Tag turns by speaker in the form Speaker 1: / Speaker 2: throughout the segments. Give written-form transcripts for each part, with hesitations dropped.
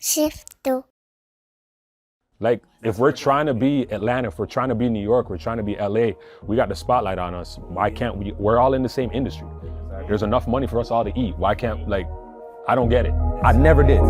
Speaker 1: Shift to.
Speaker 2: Like, if we're trying to be Atlanta, if we're trying to be New York, we're trying to be LA, we got the spotlight on us. Why can't we? We're all in the same industry. There's enough money for us all to eat. Why can't, like, I don't get it. I never did.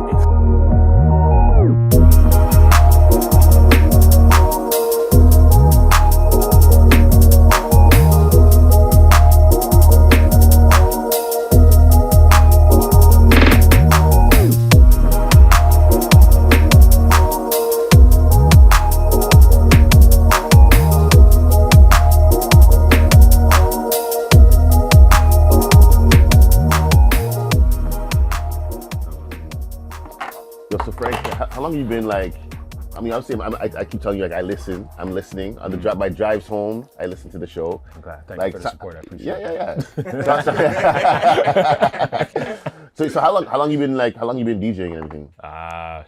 Speaker 3: So Frank, how long have you been like? I mean, obviously, I keep telling you like I'm listening on the drive. My drives home, I listen to the show.
Speaker 2: Okay, thank
Speaker 3: Like,
Speaker 2: you for the support. I appreciate it.
Speaker 3: Yeah. So how long you been DJing and everything?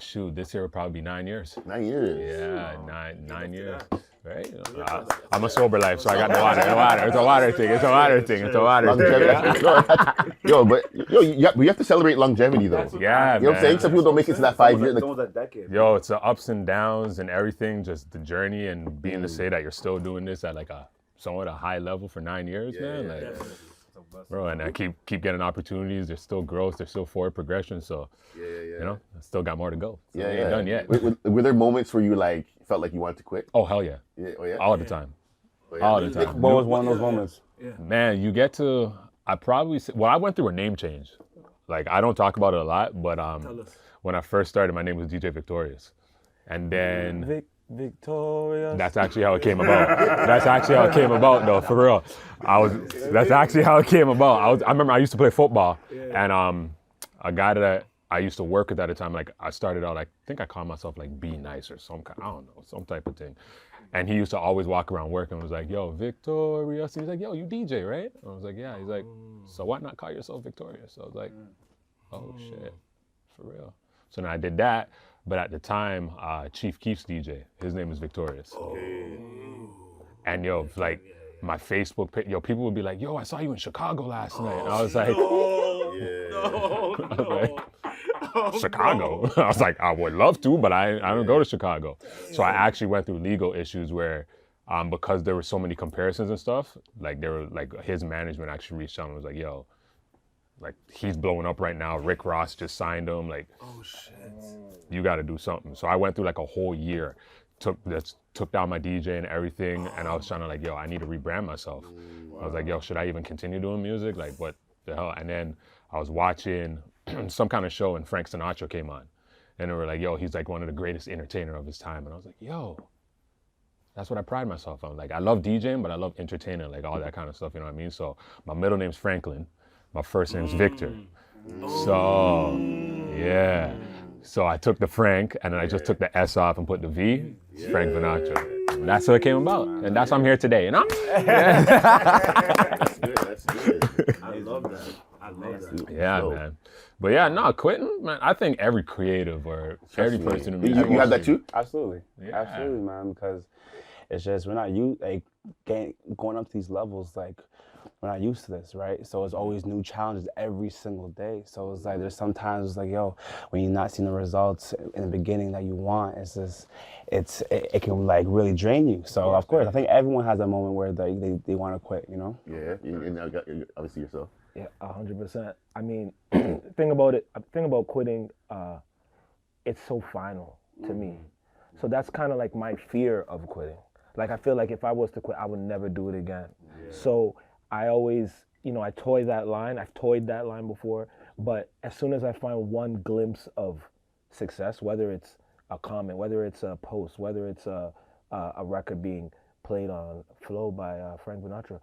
Speaker 2: Shoot, this year will probably be 9 years.
Speaker 3: 9 years.
Speaker 2: Yeah, nine years. Right? I'm a sober life, so I got the water. It's a water thing.
Speaker 3: We have to celebrate longevity though.
Speaker 2: Yeah,
Speaker 3: you know what I'm saying? Some people don't make it to that 5 years.
Speaker 4: It's almost a decade.
Speaker 2: Yo, it's the ups and downs and everything, just the journey and being to say that you're still doing this at like a somewhat a high level for 9 years, man. Like, bro, and I keep getting opportunities. There's still growth. There's still forward progression. So, you know, I still got more to go. So we ain't done yet.
Speaker 3: Were there moments where you like felt like you wanted to quit?
Speaker 2: Oh hell yeah.
Speaker 3: Oh yeah.
Speaker 2: All the time. All the time.
Speaker 5: What was one of those moments?
Speaker 2: Man, you get to. I went through a name change. Like, I don't talk about it a lot, but when I first started, my name was DJ Victorious, and then.
Speaker 5: Victorious.
Speaker 2: That's actually how it came about. Though, for real. That's actually how it came about. I remember I used to play football, and a guy that I used to work with at the time, like, I started out, I think I called myself like Be Nice or some kind, I don't know, some type of thing. And he used to always walk around work and was like, yo, Victorious. And he's like, yo, you DJ, right? I was like, yeah. He's like, so why not call yourself Victorious? So I was like, oh shit, for real. So then I did that. But at the time, Chief Keef's DJ, his name is Victorious. And yo, like my Facebook page, yo, people would be like, yo, I saw you in Chicago last night. And I was like, Chicago? I was like, I would love to, but I don't go to Chicago. So I actually went through legal issues where, because there were so many comparisons and stuff, like his management actually reached out and was like, yo, like, he's blowing up right now. Rick Ross just signed him. Like, oh shit, you got to do something. So I went through like a whole year, took down my DJ and everything, and I was trying to like, yo, I need to rebrand myself. I was like, yo, should I even continue doing music? Like, what the hell? And then I was watching some kind of show, and Frank Sinatra came on, and they were like, yo, he's like one of the greatest entertainer of his time, and I was like, yo, that's what I pride myself on. Like, I love DJing, but I love entertaining, like all that kind of stuff. You know what I mean? So my middle name's Franklin. My first name's Victor. So, yeah. So I took the Frank, and then I just took the S off and put the V, Frank Vinatra. And that's how it came about. And that's how I'm here today, you know?
Speaker 3: That's good.
Speaker 4: I love that.
Speaker 2: Yeah, man. But yeah, no, quitting, man, I think every creative or every person in music.
Speaker 3: You have that too?
Speaker 5: Absolutely.
Speaker 2: Yeah.
Speaker 5: Absolutely, man, because it's just, we're not going up to these levels, like, we're not used to this, right? So it's always new challenges every single day. So it's like, there's sometimes it's like, yo, when you're not seeing the results in the beginning that you want, it's just, it can like really drain you. So of course, I think everyone has that moment where they want to quit, you know?
Speaker 3: Yeah, and obviously yourself.
Speaker 6: Yeah, 100%. I mean, thing about quitting, it's so final to me. So that's kind of like my fear of quitting. Like, I feel like if I was to quit, I would never do it again. Yeah. So I always, I toy that line. I've toyed that line before, but as soon as I find one glimpse of success, whether it's a comment, whether it's a post, whether it's a record being played on Flow by Frank Vinatra,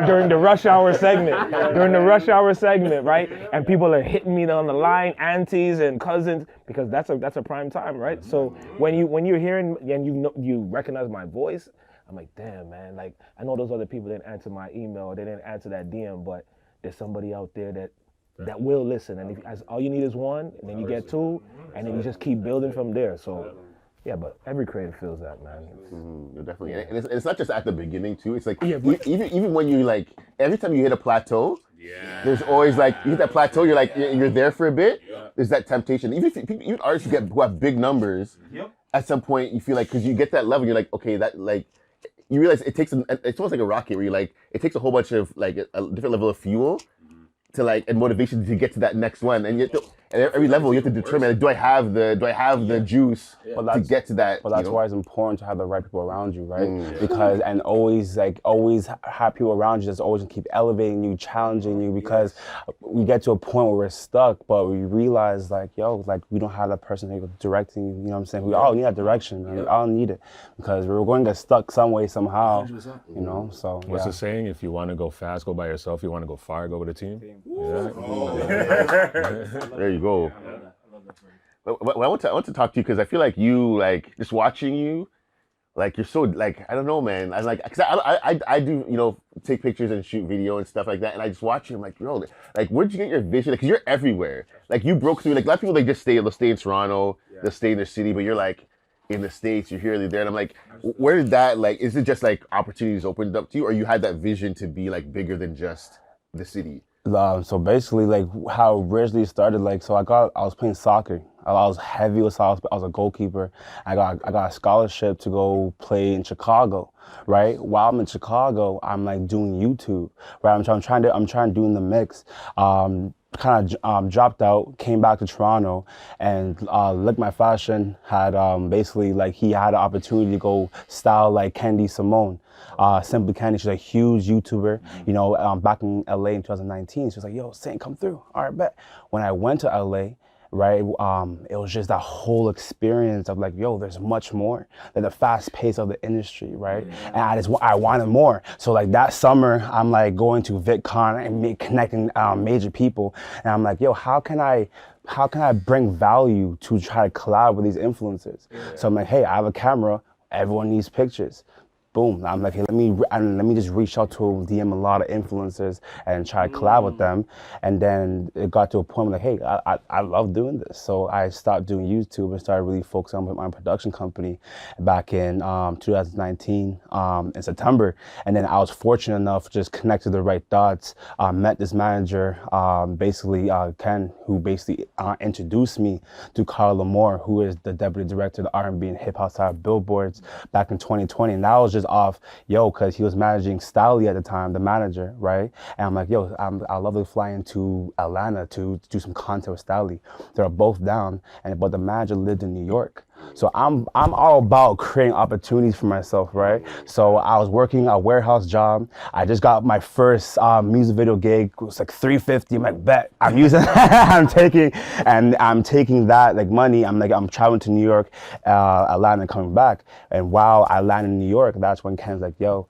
Speaker 6: during the rush hour segment, right? And people are hitting me on the line, aunties and cousins, because that's a prime time, right? So when you're hearing and you recognize my voice, I'm like, damn, man. Like, I know those other people didn't answer my email, they didn't answer that DM, but there's somebody out there that will listen. And all you need is one, and then you get two, and then you just keep building from there. So. Yeah, but every creator feels that, man.
Speaker 3: Definitely, and it's not just at the beginning too. It's like even when you like every time you hit a plateau,
Speaker 2: Yeah.
Speaker 3: There's always like, you hit that plateau, you're like, you're there for a bit. There's that temptation. Even artists who have big numbers, at some point you feel like, because you get that level, you're like, okay, that like, you realize it's almost like a rocket where you like, it takes a whole bunch of like a different level of fuel to like, and motivation to get to that next one. And at every level you have to determine, like, do I have the juice to get to that?
Speaker 5: But that's why it's important to have the right people around you, right? Because, and always have people around you that's always gonna keep elevating you, challenging you, because we get to a point where we're stuck, but we realize like, yo, like we don't have that person who's directing you, you know what I'm saying? We all need that direction, man. We all need it, because we're going to get stuck some way, somehow, you know, so.
Speaker 2: What's the saying? If you want to go fast, go by yourself. If you want to go far, go with a team. Yeah.
Speaker 3: There you go. I want to talk to you because I feel like you, like, just watching you, like, you're so, like, I don't know, man. I like, because I do, you know, take pictures and shoot video and stuff like that, and I just watch you. I'm like, yo, like, where'd you get your vision? Like, because you're everywhere. Like, you broke through. Like, a lot of people, they'll stay in Toronto, they'll stay in their city, but you're like in the States, you're here, you're there, and I'm like, where did that, like, is it just like opportunities opened up to you, or you had that vision to be like bigger than just the city?
Speaker 5: So basically, like how it originally started, like, so I was playing soccer. I was heavy with soccer. I was a goalkeeper. I got a scholarship to go play in Chicago, right? While I'm in Chicago, I'm like doing YouTube, right? I'm trying to do in the mix. Kind of dropped out, came back to Toronto, and Look My Fashion had basically, like, he had an opportunity to go style like Candy Simone. Simply Candy, she's a huge YouTuber, you know, back in LA in 2019. She was like, yo, Saint, come through. All right, bet. When I went to LA, right, it was just that whole experience of like, yo, there's much more than the fast pace of the industry, right? And I wanted more. So like that summer, I'm like going to VidCon and connecting major people. And I'm like, yo, how can I bring value to try to collab with these influencers? So I'm like, hey, I have a camera. Everyone needs pictures. Boom. I'm like, hey, let me just reach out to DM a lot of influencers and try to collab with them. And then it got to a point where, like, hey, I love doing this. So I stopped doing YouTube and started really focusing on my production company back in 2019 in September. And then I was fortunate enough to just connect to the right dots, met this manager, Ken, who basically introduced me to Carl Lamore, who is the deputy director of the R&B and hip hop side of Billboards back in 2020. And that was just off, yo, because he was managing Stally at the time, the manager, right? And I'm like, yo, I love to fly into Atlanta to do some content with Stally. They're both down, but the manager lived in New York. So I'm all about creating opportunities for myself, right? So I was working a warehouse job. I just got my first music video gig. It was like $350. I'm like, bet. I'm using I'm taking that like money. I'm traveling to New York, Atlanta, and coming back. And while I landed in New York, that's when Ken's like, yo,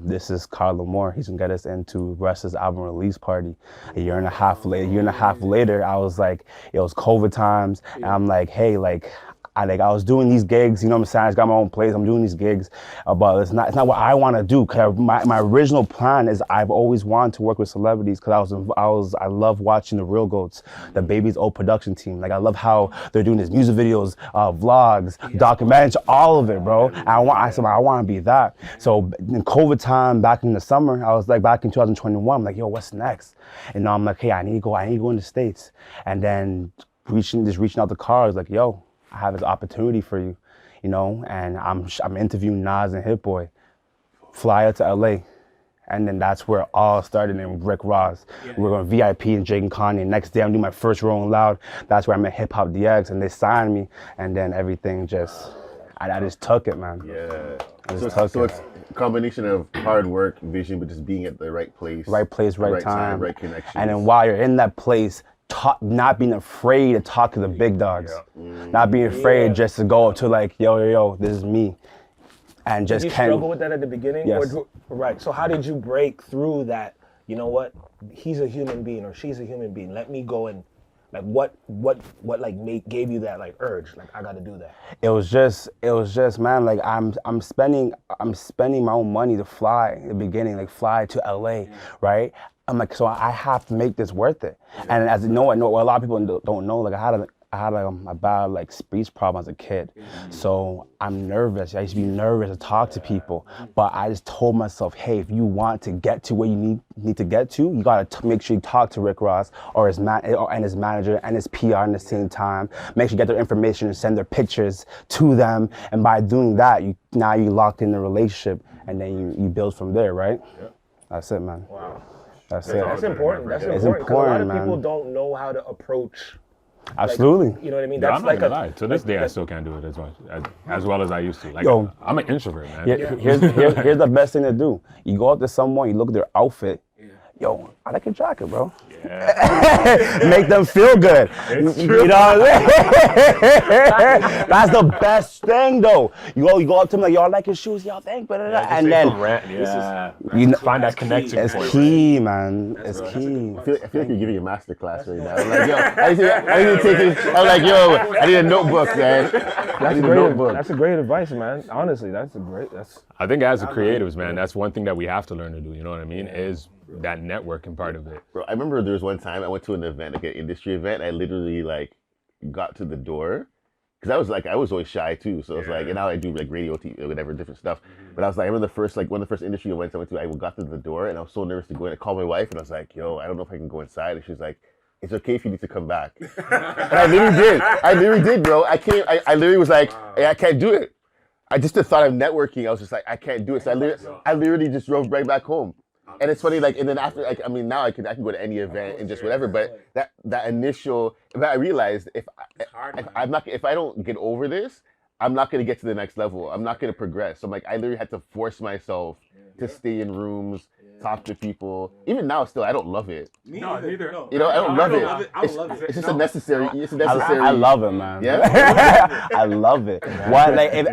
Speaker 5: this is Carl Lamore. He's gonna get us into Russ's album release party. A year and a half later, I was like, it was COVID times, and I'm like, hey, like, I was doing these gigs, you know what I'm saying? I just got my own place. I'm doing these gigs, but it's not what I want to do. Cause my original plan is I've always wanted to work with celebrities because I love watching the Real Goats, the Baby's old production team. Like I love how they're doing these music videos, vlogs, documentaries, all of it, bro. I said I want to be that. So in COVID time, back in the summer, I was like back in 2021. I'm like, yo, what's next? And I'm like, hey, I need to go in the States. And then reaching out to Carl, like, yo, I have this opportunity for you, you know, and I'm interviewing Nas and Hit Boy. Fly out to LA. And then that's where it all started in Rick Ross. We're going VIP and Jake and Kanye. Next day I'm doing my first Rolling Loud. That's where I met Hip Hop DX and they signed me. And then everything just, I just took it, man.
Speaker 3: Yeah. So it's a combination of hard work, vision, but just being at the right place.
Speaker 5: Right place, right time.
Speaker 3: right connection.
Speaker 5: And then while you're in that place, not being afraid to talk to the big dogs. Not being afraid just to go up to like, yo, this is me. And just
Speaker 6: Did you struggle with that at the beginning?
Speaker 5: Yes.
Speaker 6: Right. So how did you break through that? You know what? He's a human being or she's a human being. Let me go and like what like gave you that like urge? Like I got to do that.
Speaker 5: It was just man. Like I'm spending my own money to fly in the beginning, like fly to LA, right? I'm like, so I have to make this worth it. And as you know, a lot of people don't know, like I had I had a bad like speech problem as a kid. So I'm nervous. I used to be nervous to talk to people. But I just told myself, hey, if you want to get to where you need to get to, you gotta make sure you talk to Rick Ross or his manager and his PR at the same time. Make sure you get their information and send their pictures to them. And by doing that, now you locked in the relationship, and then you build from there, right? Yep. That's it, man.
Speaker 6: Wow.
Speaker 5: That's it.
Speaker 6: That's important. That's
Speaker 5: It's
Speaker 6: important. 'Cause a lot of
Speaker 5: man.
Speaker 6: people don't know how to approach.
Speaker 5: Absolutely.
Speaker 6: Like, you know what I mean?
Speaker 2: Yeah,
Speaker 6: That's
Speaker 2: I'm not
Speaker 6: like
Speaker 2: gonna lie. To this day, I still can't do it as much as well as I used to. Like,
Speaker 5: Yo.
Speaker 2: I'm an introvert, man.
Speaker 5: Here's the best thing to do. You go up to someone, you look at their outfit. Yo, I like your jacket, bro. Yeah. Make them feel good. You know what I mean? That's the best thing, though. You go up to them like, yo, I like your shoes. Yo, thanks. And then
Speaker 2: you find that connection.
Speaker 5: It's key, man. It's key.
Speaker 3: I feel like you're giving a master class right now. I'm like, yo, I'm like, yo, I need a notebook, man.
Speaker 6: That's a great advice, man. Honestly,
Speaker 2: I think as creatives, man, that's one thing that we have to learn to do. You know what I mean? Is that networking part of it.
Speaker 3: Bro, I remember there was one time I went to an event, like an industry event. I literally like got to the door because I was always shy too. So it's like, and now I do like radio, TV, whatever, different stuff. But I was like, I remember one of the first industry events I went to, I got to the door and I was so nervous to go in. I called my wife and I was like, yo, I don't know if I can go inside. And she was like, it's okay if you need to come back. And I literally did, bro. I literally was like, hey, I can't do it. I just the thought of networking, I was just like, I can't do it. So I literally just drove right back home. And it's funny, like, and then after, like, I mean, now I can go to any event and just whatever. But that initial, but I realized if I don't get over this, I'm not gonna get to the next level. I'm not gonna progress. So I'm like, I literally had to force myself to stay in rooms, talk to people. Even now, still, I don't love it.
Speaker 4: No, neither.
Speaker 3: You know, I don't love it.
Speaker 4: I don't love it.
Speaker 3: It's just a necessary. It's a necessary.
Speaker 5: I love it, man.
Speaker 3: Yeah.
Speaker 5: I love it. Why, like, if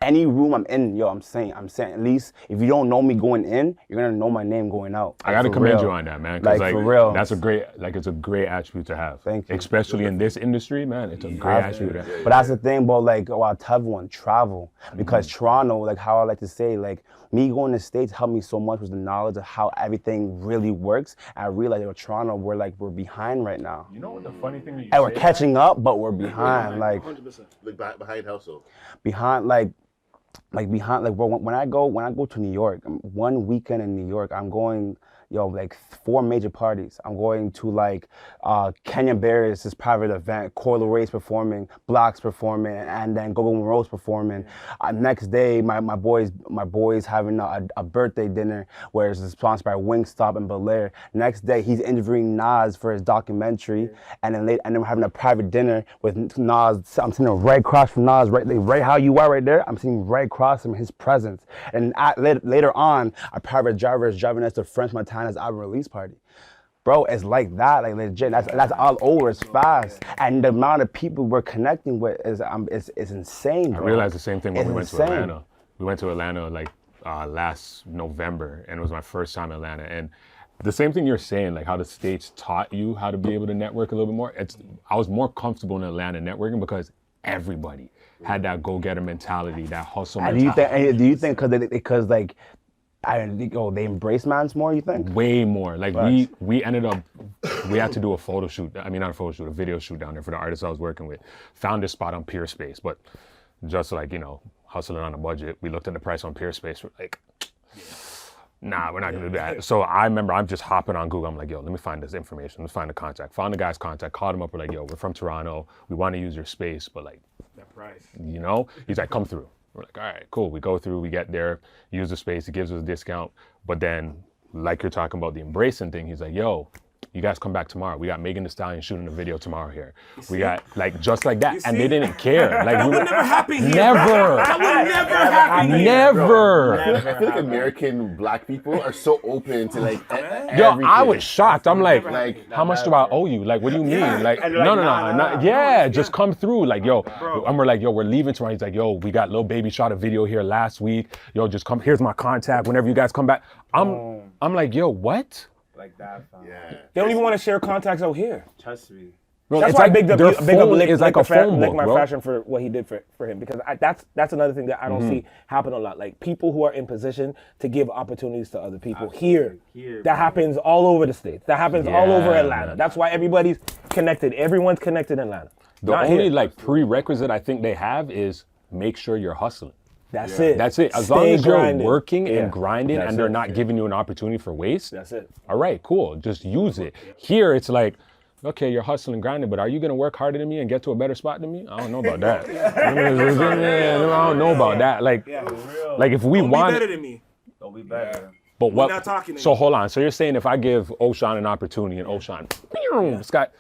Speaker 5: any room I'm in, yo, I'm saying at least if you don't know me going in, you're gonna know my name going out.
Speaker 2: I gotta commend you on that, man.
Speaker 5: Like, for real.
Speaker 2: That's it's a great attribute to have.
Speaker 5: Thank you.
Speaker 2: Especially in this industry, man. It's a great attribute to have.
Speaker 5: But that's the thing about, like, I'll tell everyone, travel. Because Toronto, like how I like to say, like, me going to the States helped me so much with the knowledge of how everything really works. I realized that Toronto, we're behind right now.
Speaker 2: You know what the funny thing is?
Speaker 5: And we're catching up, but we're behind. Like,
Speaker 3: 100%. Like behind household.
Speaker 5: Behind, bro, when I go to New York, one weekend in New York, I'm going, like 4 major parties. I'm going to like Kenya Barris' private event, Coil Ray's performing, Block's performing, and then Gogo Monroe's performing. Next day, my boys having a birthday dinner where it's sponsored by Wingstop and Bel Air. Next day, he's interviewing Nas for his documentary, and then we're having a private dinner with Nas. I'm sitting right across from Nas, right how you are right there. I'm sitting right across from his presence. And later on, a private driver is driving us to French Montana's album release party. Bro, it's like that, like legit. That's all over. It's fast, and the amount of people we're connecting with is insane. Bro.
Speaker 2: I realized the same thing when we went
Speaker 5: insane.
Speaker 2: to Atlanta. We went to Atlanta like last November, and it was my first time in Atlanta. And the same thing you're saying, like how the States taught you how to be able to network a little bit more. I was more comfortable in Atlanta networking because everybody had that go-getter mentality, that hustle mentality.
Speaker 5: Do you think because like, they embrace mans more, you think?
Speaker 2: Way more. Like we ended up, we had to do a photo shoot. I mean, not a photo shoot, a video shoot down there for the artists I was working with. Found this spot on Peer Space, but just like, hustling on a budget, we looked at the price on Peer Space. We're like, nah, we're not gonna do that. So I remember I'm just hopping on Google. I'm like, yo, let me find this information. Let's find the contact. Found the guy's contact, called him up. We're like, yo, we're from Toronto. We want to use your space, but like,
Speaker 4: That price.
Speaker 2: He's like, come through. We're like, all right, cool. We go through, we get there, use the space, he gives us a discount. But then, like you're talking about the embracing thing, he's like, yo, you guys come back tomorrow. We got Megan Thee Stallion shooting a video tomorrow here. We got, like, just like that. And they didn't care. Like,
Speaker 4: that would never happen here.
Speaker 2: Never.
Speaker 4: That would never happen here.
Speaker 2: Never.
Speaker 3: I feel like American black people are so open to like
Speaker 2: Yo,
Speaker 3: everything.
Speaker 2: I was shocked. I'm like,
Speaker 3: Like,
Speaker 2: how much do I owe you? Like, what do you mean? Like, no. Yeah, just come through. Like, yo, and we're like, yo, we're leaving tomorrow. He's like, yo, we got Lil Baby shot a video here last week. Yo, just come. Here's my contact. Whenever you guys come back, I'm like, yo, what?
Speaker 4: Like that, fam.
Speaker 3: Yeah.
Speaker 6: They don't even want to share contacts out here.
Speaker 4: Trust me.
Speaker 2: Bro,
Speaker 6: That's
Speaker 2: it's
Speaker 6: why
Speaker 2: like
Speaker 6: I big up
Speaker 2: their
Speaker 6: Lick
Speaker 2: phone is like a phone book,
Speaker 6: my
Speaker 2: bro.
Speaker 6: fashion for what he did for him, because that's another thing that I don't see happen a lot. Like people who are in position to give opportunities to other people here. That happens all over the States. That happens all over Atlanta. That's why everybody's connected. Everyone's connected in Atlanta.
Speaker 2: The
Speaker 6: Not
Speaker 2: only
Speaker 6: here.
Speaker 2: like prerequisite I think they have is make sure you're hustling.
Speaker 6: That's it.
Speaker 2: That's it. As
Speaker 6: Stay
Speaker 2: long as you're
Speaker 6: grinding.
Speaker 2: working
Speaker 6: Yeah.
Speaker 2: and grinding
Speaker 6: That's
Speaker 2: and they're
Speaker 6: it.
Speaker 2: not giving you an opportunity for waste,
Speaker 6: That's it.
Speaker 2: all right, cool. Just use it. Here it's like, okay, you're hustling, grinding, but are you gonna work harder than me and get to a better spot than me? I don't know about that. I don't know about that. Like if we
Speaker 4: Don't
Speaker 2: want,
Speaker 4: be better than me.
Speaker 1: Don't be better.
Speaker 2: but what?
Speaker 4: not talking
Speaker 2: So
Speaker 4: anymore.
Speaker 2: hold on. So you're saying if I give O'Shaun an opportunity and O'Shaun, Scott,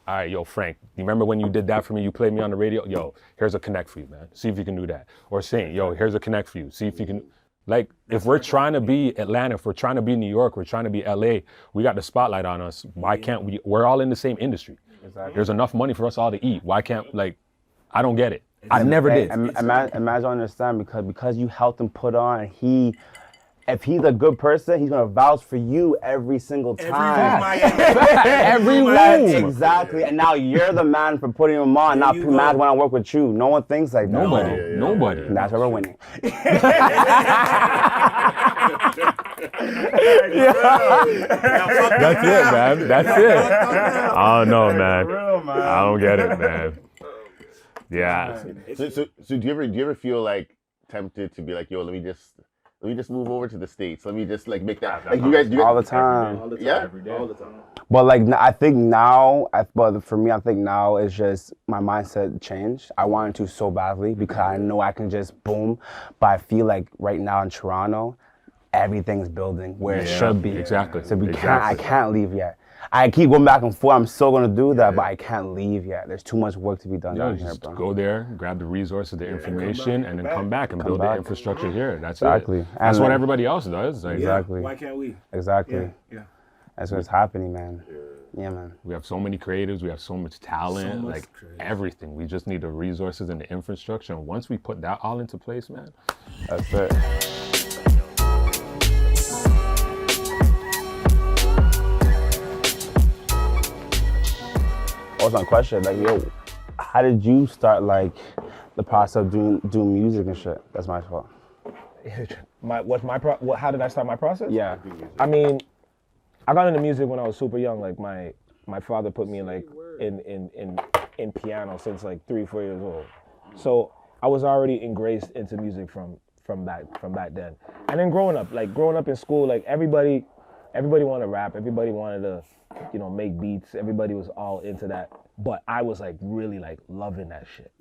Speaker 2: all right, yo, Frank, you remember when you did that for me? You played me on the radio. Yo, here's a connect for you, man. See if you can do that. Or saying, yo, here's a connect for you. See if you can. Like, if we're trying to be Atlanta, if we're trying to be New York, we're trying to be LA, we got the spotlight on us. Why can't we? We're all in the same industry.
Speaker 5: Exactly.
Speaker 2: There's enough money for us all to eat. Why can't, like, I don't get it. I never did.
Speaker 5: Imagine understand because you helped him put on. If he's a good person, he's gonna vouch for you every single time.
Speaker 2: Every
Speaker 5: That's
Speaker 2: room.
Speaker 5: exactly. And now you're the man for putting him on. Not
Speaker 4: you
Speaker 5: mad
Speaker 4: go.
Speaker 5: when I work with you. No one thinks like that.
Speaker 2: Nobody.
Speaker 5: And that's why we're winning.
Speaker 2: That's it, man. That's it. I don't know, man. I don't get it, man. Yeah.
Speaker 3: So do you ever feel like tempted to be like, yo, let me just move over to the States. Let me just like make that. Like you guys do
Speaker 5: All the time.
Speaker 3: Yeah.
Speaker 1: All the time.
Speaker 5: But like I think now, but for me, I think now it's just my mindset changed. I wanted to so badly because I know I can just boom. But I feel like right now in Toronto, everything's building where it should be.
Speaker 2: Exactly.
Speaker 5: So I
Speaker 2: Exactly.
Speaker 5: can't leave yet. I keep going back and forth. I'm still gonna do that, but I can't leave yet. There's too much work to be done
Speaker 2: Yo,
Speaker 5: down here,
Speaker 2: just
Speaker 5: bro.
Speaker 2: go there, grab the resources, the information, and then come back and build the
Speaker 5: back.
Speaker 2: infrastructure here. That's
Speaker 5: Exactly.
Speaker 2: it. That's
Speaker 5: And
Speaker 2: what
Speaker 5: then-
Speaker 2: everybody else does. Like,
Speaker 5: Exactly.
Speaker 4: Why can't we?
Speaker 5: Exactly.
Speaker 4: Yeah.
Speaker 5: That's what's happening, man. Yeah, man.
Speaker 2: We have so many creatives. We have so much talent.
Speaker 4: So much
Speaker 2: like
Speaker 4: creatives.
Speaker 2: everything. We just need the resources and the infrastructure. And once we put that all into place, man,
Speaker 5: That's it. Also, a question like, yo, how did you start like the process of doing music and shit? That's my fault.
Speaker 6: How did I start my process?
Speaker 5: Yeah.
Speaker 6: I mean, I got into music when I was super young. Like my father put me in piano since like 3-4 years old. So I was already engraced into music from back then. And then growing up in school, like everybody wanted to rap. Everybody wanted to, make beats. Everybody was all into that. But I was like really like loving that shit.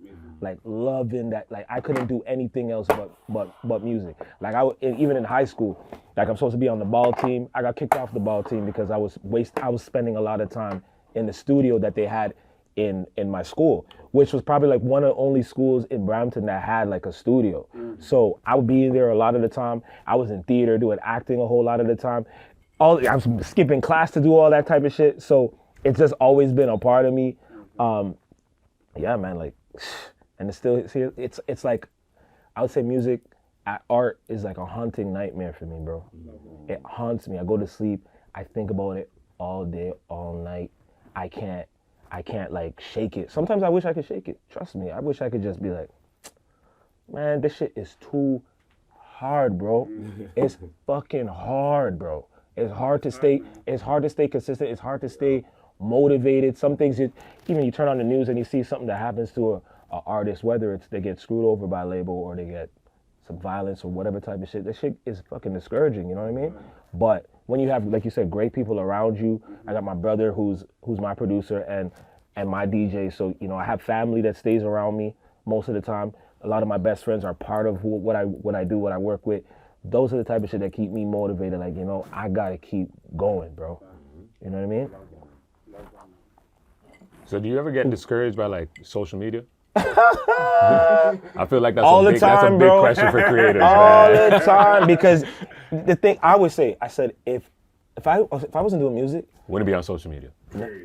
Speaker 6: Like loving that. Like I couldn't do anything else but music. Like even in high school, like I'm supposed to be on the ball team. I got kicked off the ball team because I was spending a lot of time in the studio that they had in my school, which was probably like one of the only schools in Brampton that had like a studio. So I would be in there a lot of the time. I was in theater doing acting a whole lot of the time. I was skipping class to do all that type of shit. So it's just always been a part of me. Yeah, man, like, and it's like, I would say music, art is like a haunting nightmare for me, bro. It haunts me. I go to sleep, I think about it all day, all night. I can't like shake it. Sometimes I wish I could shake it. Trust me, I wish I could just be like, man, this shit is too hard, bro. It's fucking hard, bro. It's hard to stay consistent. It's hard to stay motivated. Some things, even you turn on the news and you see something that happens to a artist, whether it's they get screwed over by a label or they get some violence or whatever type of shit, that shit is fucking discouraging, you know what I mean? But when you have, like you said, great people around you, I got my brother who's my producer and my DJ, so, I have family that stays around me most of the time. A lot of my best friends are part of what I do, what I work with. Those are the type of shit that keep me motivated, like, I gotta keep going, bro. You know what I mean?
Speaker 2: so do you ever get discouraged by like social media? I feel like that's
Speaker 6: All the
Speaker 2: that's
Speaker 6: time,
Speaker 2: a big
Speaker 6: bro.
Speaker 2: question for creators,
Speaker 6: All
Speaker 2: man.
Speaker 6: the time, because the thing I said, if I wasn't doing music,
Speaker 2: Wouldn't be on social media.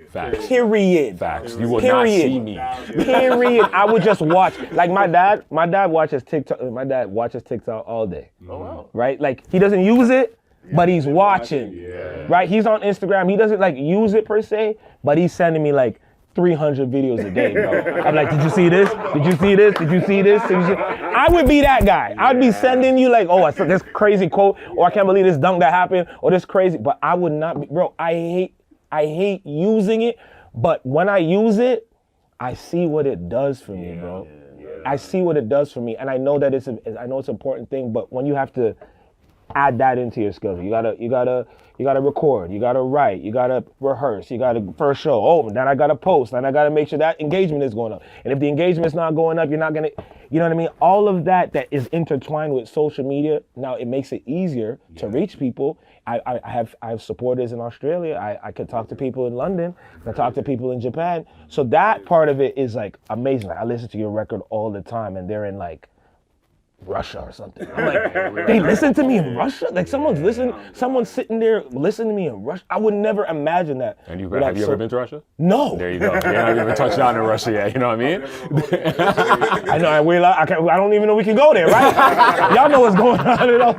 Speaker 2: Facts.
Speaker 6: period.
Speaker 2: Facts. You would not see me.
Speaker 6: Period. I would just watch. Like my dad watches TikTok. My dad watches TikTok all day.
Speaker 3: Oh wow.
Speaker 6: Right? Like he doesn't use it, but he's watching. Right? He's on Instagram. He doesn't like use it per se, but he's sending me like 300 videos a day, bro. I'm like, did you see this? Did you see this? Did you see this? Did you see? I would be that guy. I'd be sending you like, oh, I saw this crazy quote, or I can't believe this dunk that happened, or this crazy. But I would not be, bro. I hate using it. But when I use it, I see what it does for me, bro. I see what it does for me, and I know that it's an important thing. But when you have to add that into your schedule, you gotta record, you gotta write, you gotta rehearse, you gotta first show. Oh, then I gotta post, then I gotta make sure that engagement is going up. And if the engagement's not going up, you're not gonna, you know what I mean? All of that is intertwined with social media. Now it makes it easier to reach people. I have supporters in Australia. I could talk to people in London. I can talk to people in Japan. So that part of it is like amazing. Like, I listen to your record all the time, and they're in like Russia or something. I'm like, they listen to me in Russia? Like someone's sitting there listening to me in Russia? I would never imagine that.
Speaker 2: And have you ever been to Russia?
Speaker 6: No.
Speaker 2: There you go. You haven't even touched down in Russia yet, you know what I mean?
Speaker 6: I know, I don't even know we can go there, right? Y'all know what's going on, you know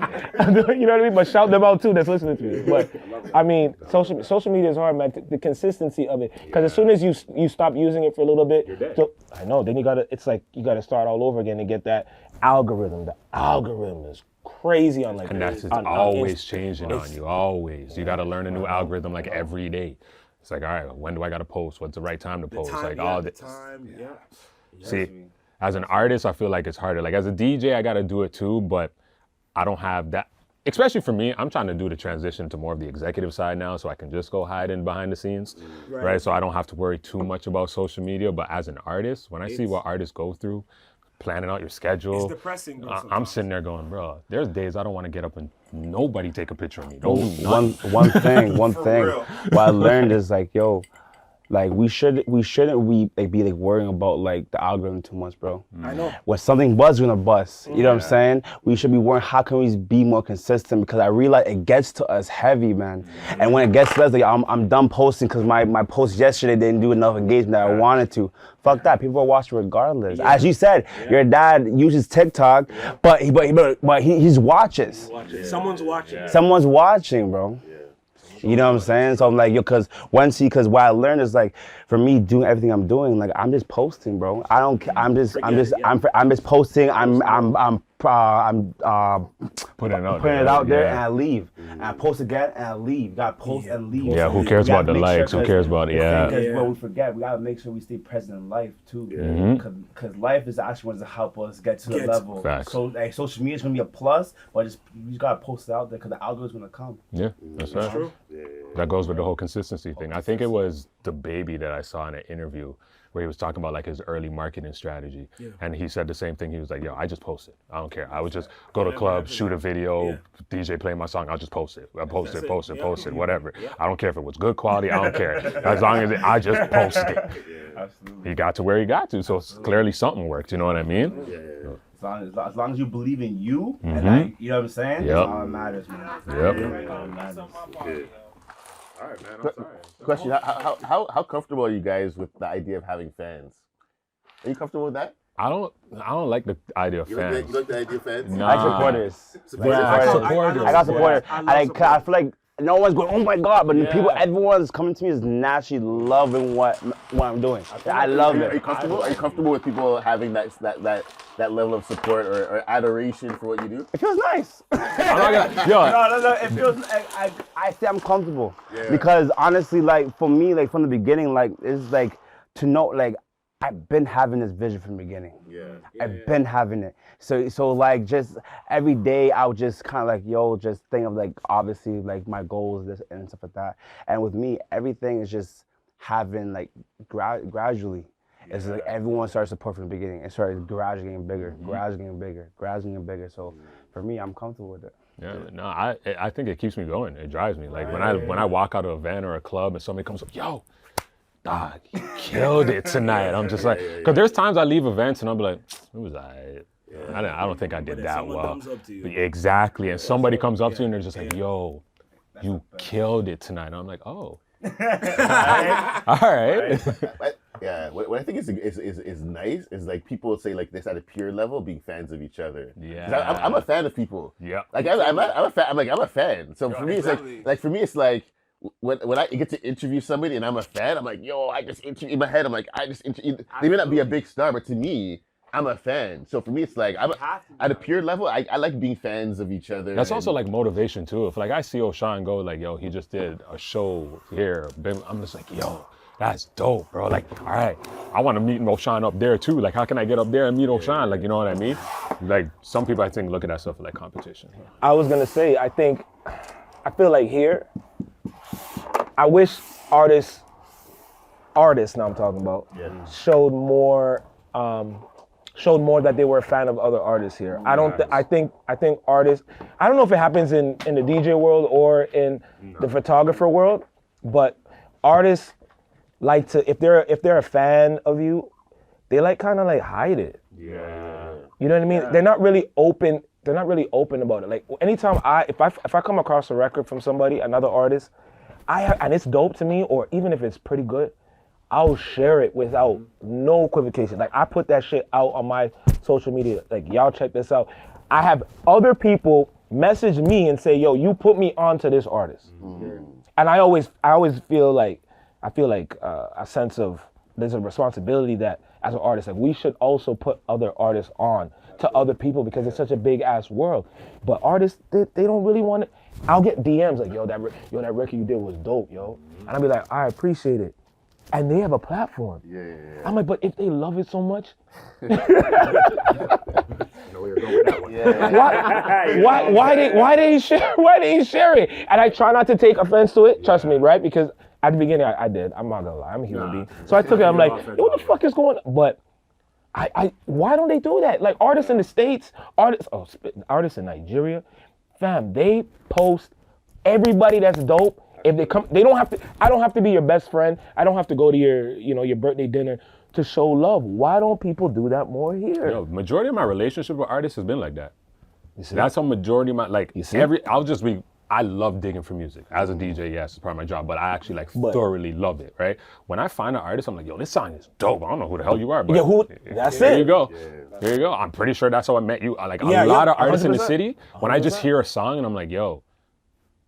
Speaker 6: what I mean? But shout them out too that's listening to me. But I mean, social media is hard, man. The consistency of it. Because as soon as you stop using it for a little bit, I know, then it's like you gotta start all over again to get that algorithm. The algorithm is crazy on like,
Speaker 2: and that's always changing on you, always. You gotta learn a new algorithm like every day. It's like, all right, when do I gotta post? What's the right time to post? See, as an artist, I feel like it's harder. Like as a DJ, I gotta do it too, but I don't have that. Especially for me, I'm trying to do the transition to more of the executive side now, so I can just go hide in behind the scenes, right? So I don't have to worry too much about social media. But as an artist, when I see what artists go through, planning out your schedule,
Speaker 4: it's depressing, bro,
Speaker 2: I'm sitting there going, bro, there's days I don't want to get up and nobody take a picture of me.
Speaker 5: One thing what I learned is like, yo, like we shouldn't be like worrying about like the algorithm too much, bro.
Speaker 4: I know.
Speaker 5: When something buzz, we're gonna bust. You know what I'm saying? We should be worrying how can we be more consistent, because I realize it gets to us heavy, man. And when it gets to us, like I'm done posting because my post yesterday didn't do enough engagement that I wanted to. Fuck that. People are watching regardless. As you said, your dad uses TikTok, but he watches.
Speaker 4: Someone's watching.
Speaker 5: Someone's watching, bro. You know what I'm saying? So I'm like, yo, because what I learned is like, for me doing everything I'm doing, like I'm just posting, bro. I'm just posting. I'm
Speaker 2: putting
Speaker 5: it out there, and I leave. And I post again, and I leave. Gotta post and leave.
Speaker 2: Yeah, who cares about the likes? Who cares about it? Yeah.
Speaker 5: Because when we forget, we gotta make sure we stay present in life too. Because life is actually what's to help us get to the level.
Speaker 2: Facts.
Speaker 5: So like, social media is gonna be a plus, but you just gotta post it out there because the algorithm's gonna come.
Speaker 2: Yeah, that's right.
Speaker 4: True.
Speaker 2: That goes with the whole consistency thing. I think it was the baby that I saw in an interview where he was talking about like his early marketing strategy. And he said the same thing. He was like, yo, I just post it. I don't care. I would just go to clubs, shoot a video, DJ play my song, I'll just post it. I post it, whatever. I don't care if it was good quality, I don't care. As long as I just post it.
Speaker 5: Absolutely.
Speaker 2: He got to where he got to, so clearly something worked, you know what I mean?
Speaker 5: As long as you believe in you, and you know what I'm saying? That's all that matters, man.
Speaker 3: All right, man. I'm sorry. Question: How comfortable are you guys with the idea of having fans? Are you comfortable with that?
Speaker 2: I don't like the idea of fans.
Speaker 3: You like the idea of fans?
Speaker 2: No.
Speaker 5: I like supporters. I got supporters. I feel like no one's going, oh my God, but everyone's coming to me is naturally loving what I'm doing. I love it.
Speaker 3: Are you comfortable? Are you comfortable with people having that level of support or adoration for what you do?
Speaker 5: It feels nice. No. It feels. I say I'm comfortable because honestly, like for me, like from the beginning, like it's like to know, like I've been having this vision from the beginning. I've been having it. So like just every day I would just kind of like, yo, just think of like obviously like my goals this and stuff like that. And with me, everything is just having like gradually. It's like everyone starts support from the beginning. It started gradually getting bigger, gradually getting bigger. So for me, I'm comfortable with it.
Speaker 2: Yeah, no, I think it keeps me going. It drives me. Like when I walk out of a van or a club and somebody comes up, yo, dog, you killed it tonight. I'm just like, because there's times I leave events and I'll be like, it was alright. I don't think I did that well. Exactly, and somebody comes up to you and they're just like, yo, you killed it tonight. And I'm like, oh. All right.
Speaker 3: Yeah, what I think is nice is like people say like this at a pure level, being fans of each other.
Speaker 2: Yeah,
Speaker 3: I'm a fan of people.
Speaker 2: Yeah,
Speaker 3: like I'm a fan. I'm a fan. So for me, it's like when I get to interview somebody and I'm a fan, I'm like, yo, I just interviewed. In my head, I'm like, they may not be a big star, but to me, I'm a fan. So for me, it's like at a pure level, I like being fans of each other.
Speaker 2: That's also like motivation too. If like I see O'Shaun go like, yo, he just did a show here, I'm just like, yo. that's dope, bro. Like, all right, I want to meet O'Shaun up there too. Like, how can I get up there and meet O'Shaun? Like, you know what I mean? Like, some people I think look at that stuff like competition.
Speaker 6: I was gonna say, I feel like here, I wish artists now I'm talking about, showed more that they were a fan of other artists here. I think artists, I don't know if it happens in the DJ world or in the photographer world, but artists like to, if they're a fan of you, they like kind of like hide it.
Speaker 3: Yeah.
Speaker 6: You know what I mean? They're not really open about it. Like anytime if I come across a record from somebody, another artist, and it's dope to me, or even if it's pretty good, I'll share it without no equivocation. Like I put that shit out on my social media. Like y'all check this out. I have other people message me and say, "Yo, you put me onto this artist." And I always feel like a sense of there's a responsibility that as an artist, like we should also put other artists on to other people because it's such a big ass world. But artists, they don't really want it. I'll get DMs like, "Yo, that record you did was dope, yo," and I'll be like, "I appreciate it." And they have a platform. Yeah. I'm like, but if they love it so much, why they share it? And I try not to take offense to it. Trust me, right? Because at the beginning I did. I'm not gonna lie. I'm a human being. So I took it. I'm like, yo, what the fuck is going on? But why don't they do that? Like artists in the States, artists in Nigeria, fam, they post everybody that's dope. If they come, they don't have to. I don't have to be your best friend. I don't have to go to your birthday dinner to show love. Why don't people do that more here?
Speaker 2: Yo, majority of my relationship with artists has been like that. That's how majority of my I love digging for music. As a DJ, yes, it's part of my job, but I actually thoroughly love it, right? When I find an artist, I'm like, yo, this song is dope. I don't know who the hell you are, but
Speaker 6: that's
Speaker 2: there
Speaker 6: it.
Speaker 2: you go. There you go. I'm pretty sure that's how I met you. Like a lot of artists 100%. In the city, when I just hear a song and I'm like, yo,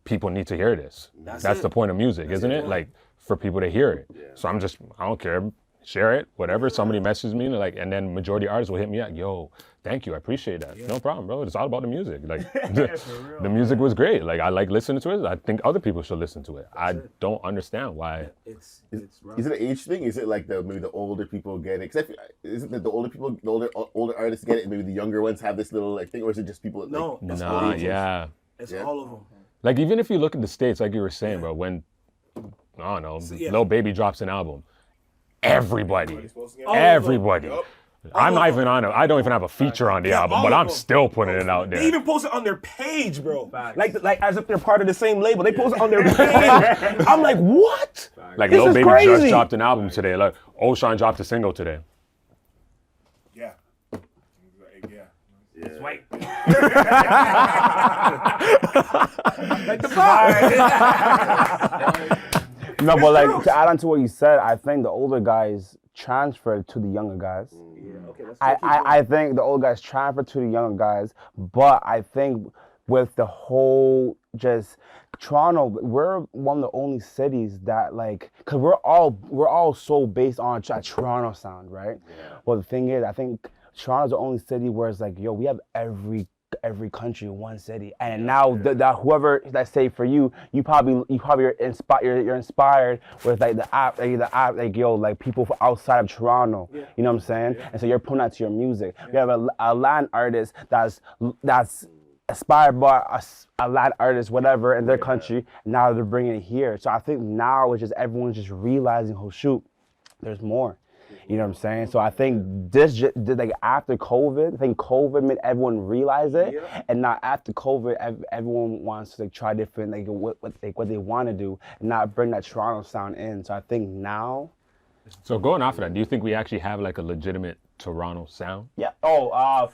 Speaker 2: people need to hear this. That's the point of music, isn't it? Like for people to hear it. So I don't care, share it, whatever. Somebody messages me and then majority artists will hit me up, yo, thank you, I appreciate that. No problem, bro. It's all about the music. Like the music was great. Like I like listening to it. I think other people should listen to it. I don't understand why.
Speaker 3: Is it an age thing? Is it like maybe the older people get it? Because isn't it the older people, the older artists get it, and maybe the younger ones have this little thing, or is it just people?
Speaker 4: No,
Speaker 3: it's
Speaker 4: all of them.
Speaker 2: Like even if you look at the States, like you were saying, bro, when I don't know, Lil Baby drops an album, everybody.
Speaker 4: Yep.
Speaker 2: I'm not even on it. I don't even have a feature on the album, but I'm still putting it out there.
Speaker 4: They even post it on their page, bro.
Speaker 6: Like as if they're part of the same label. They post it on their page. I'm like, what?
Speaker 2: Like
Speaker 6: This
Speaker 2: Lil
Speaker 6: is
Speaker 2: Baby
Speaker 6: crazy.
Speaker 2: just dropped an album today. Like O'Shaun dropped a single today.
Speaker 4: Yeah.
Speaker 5: Yeah.
Speaker 4: White.
Speaker 5: Like the No, but like to add on to what you said, I think the older guys transferred to the younger guys. I think the old guys transferred to the younger guys, but I think with the whole just Toronto, we're one of the only cities that like, cause we're all so based on a Toronto sound, right? Yeah. Well, the thing is, I think Toronto's the only city where it's like, yo, we have every country in one city, and now that whoever, let's say for you probably you're inspired with like the app like yo, like people from outside of Toronto, you know what I'm saying? And so you're putting that to your music. You have a Latin artist that's inspired by a Latin artist, whatever, in their country. Now they're bringing it here. So I think now it's just everyone's just realizing, oh shoot, there's more. You know what I'm saying? So I think this like after COVID, I think COVID made everyone realize it, and now after COVID, everyone wants to like try different like what they want to do, and not bring that Toronto sound in. So I think now.
Speaker 2: So going off of that, do you think we actually have like a legitimate Toronto sound?
Speaker 5: Yeah. Oh,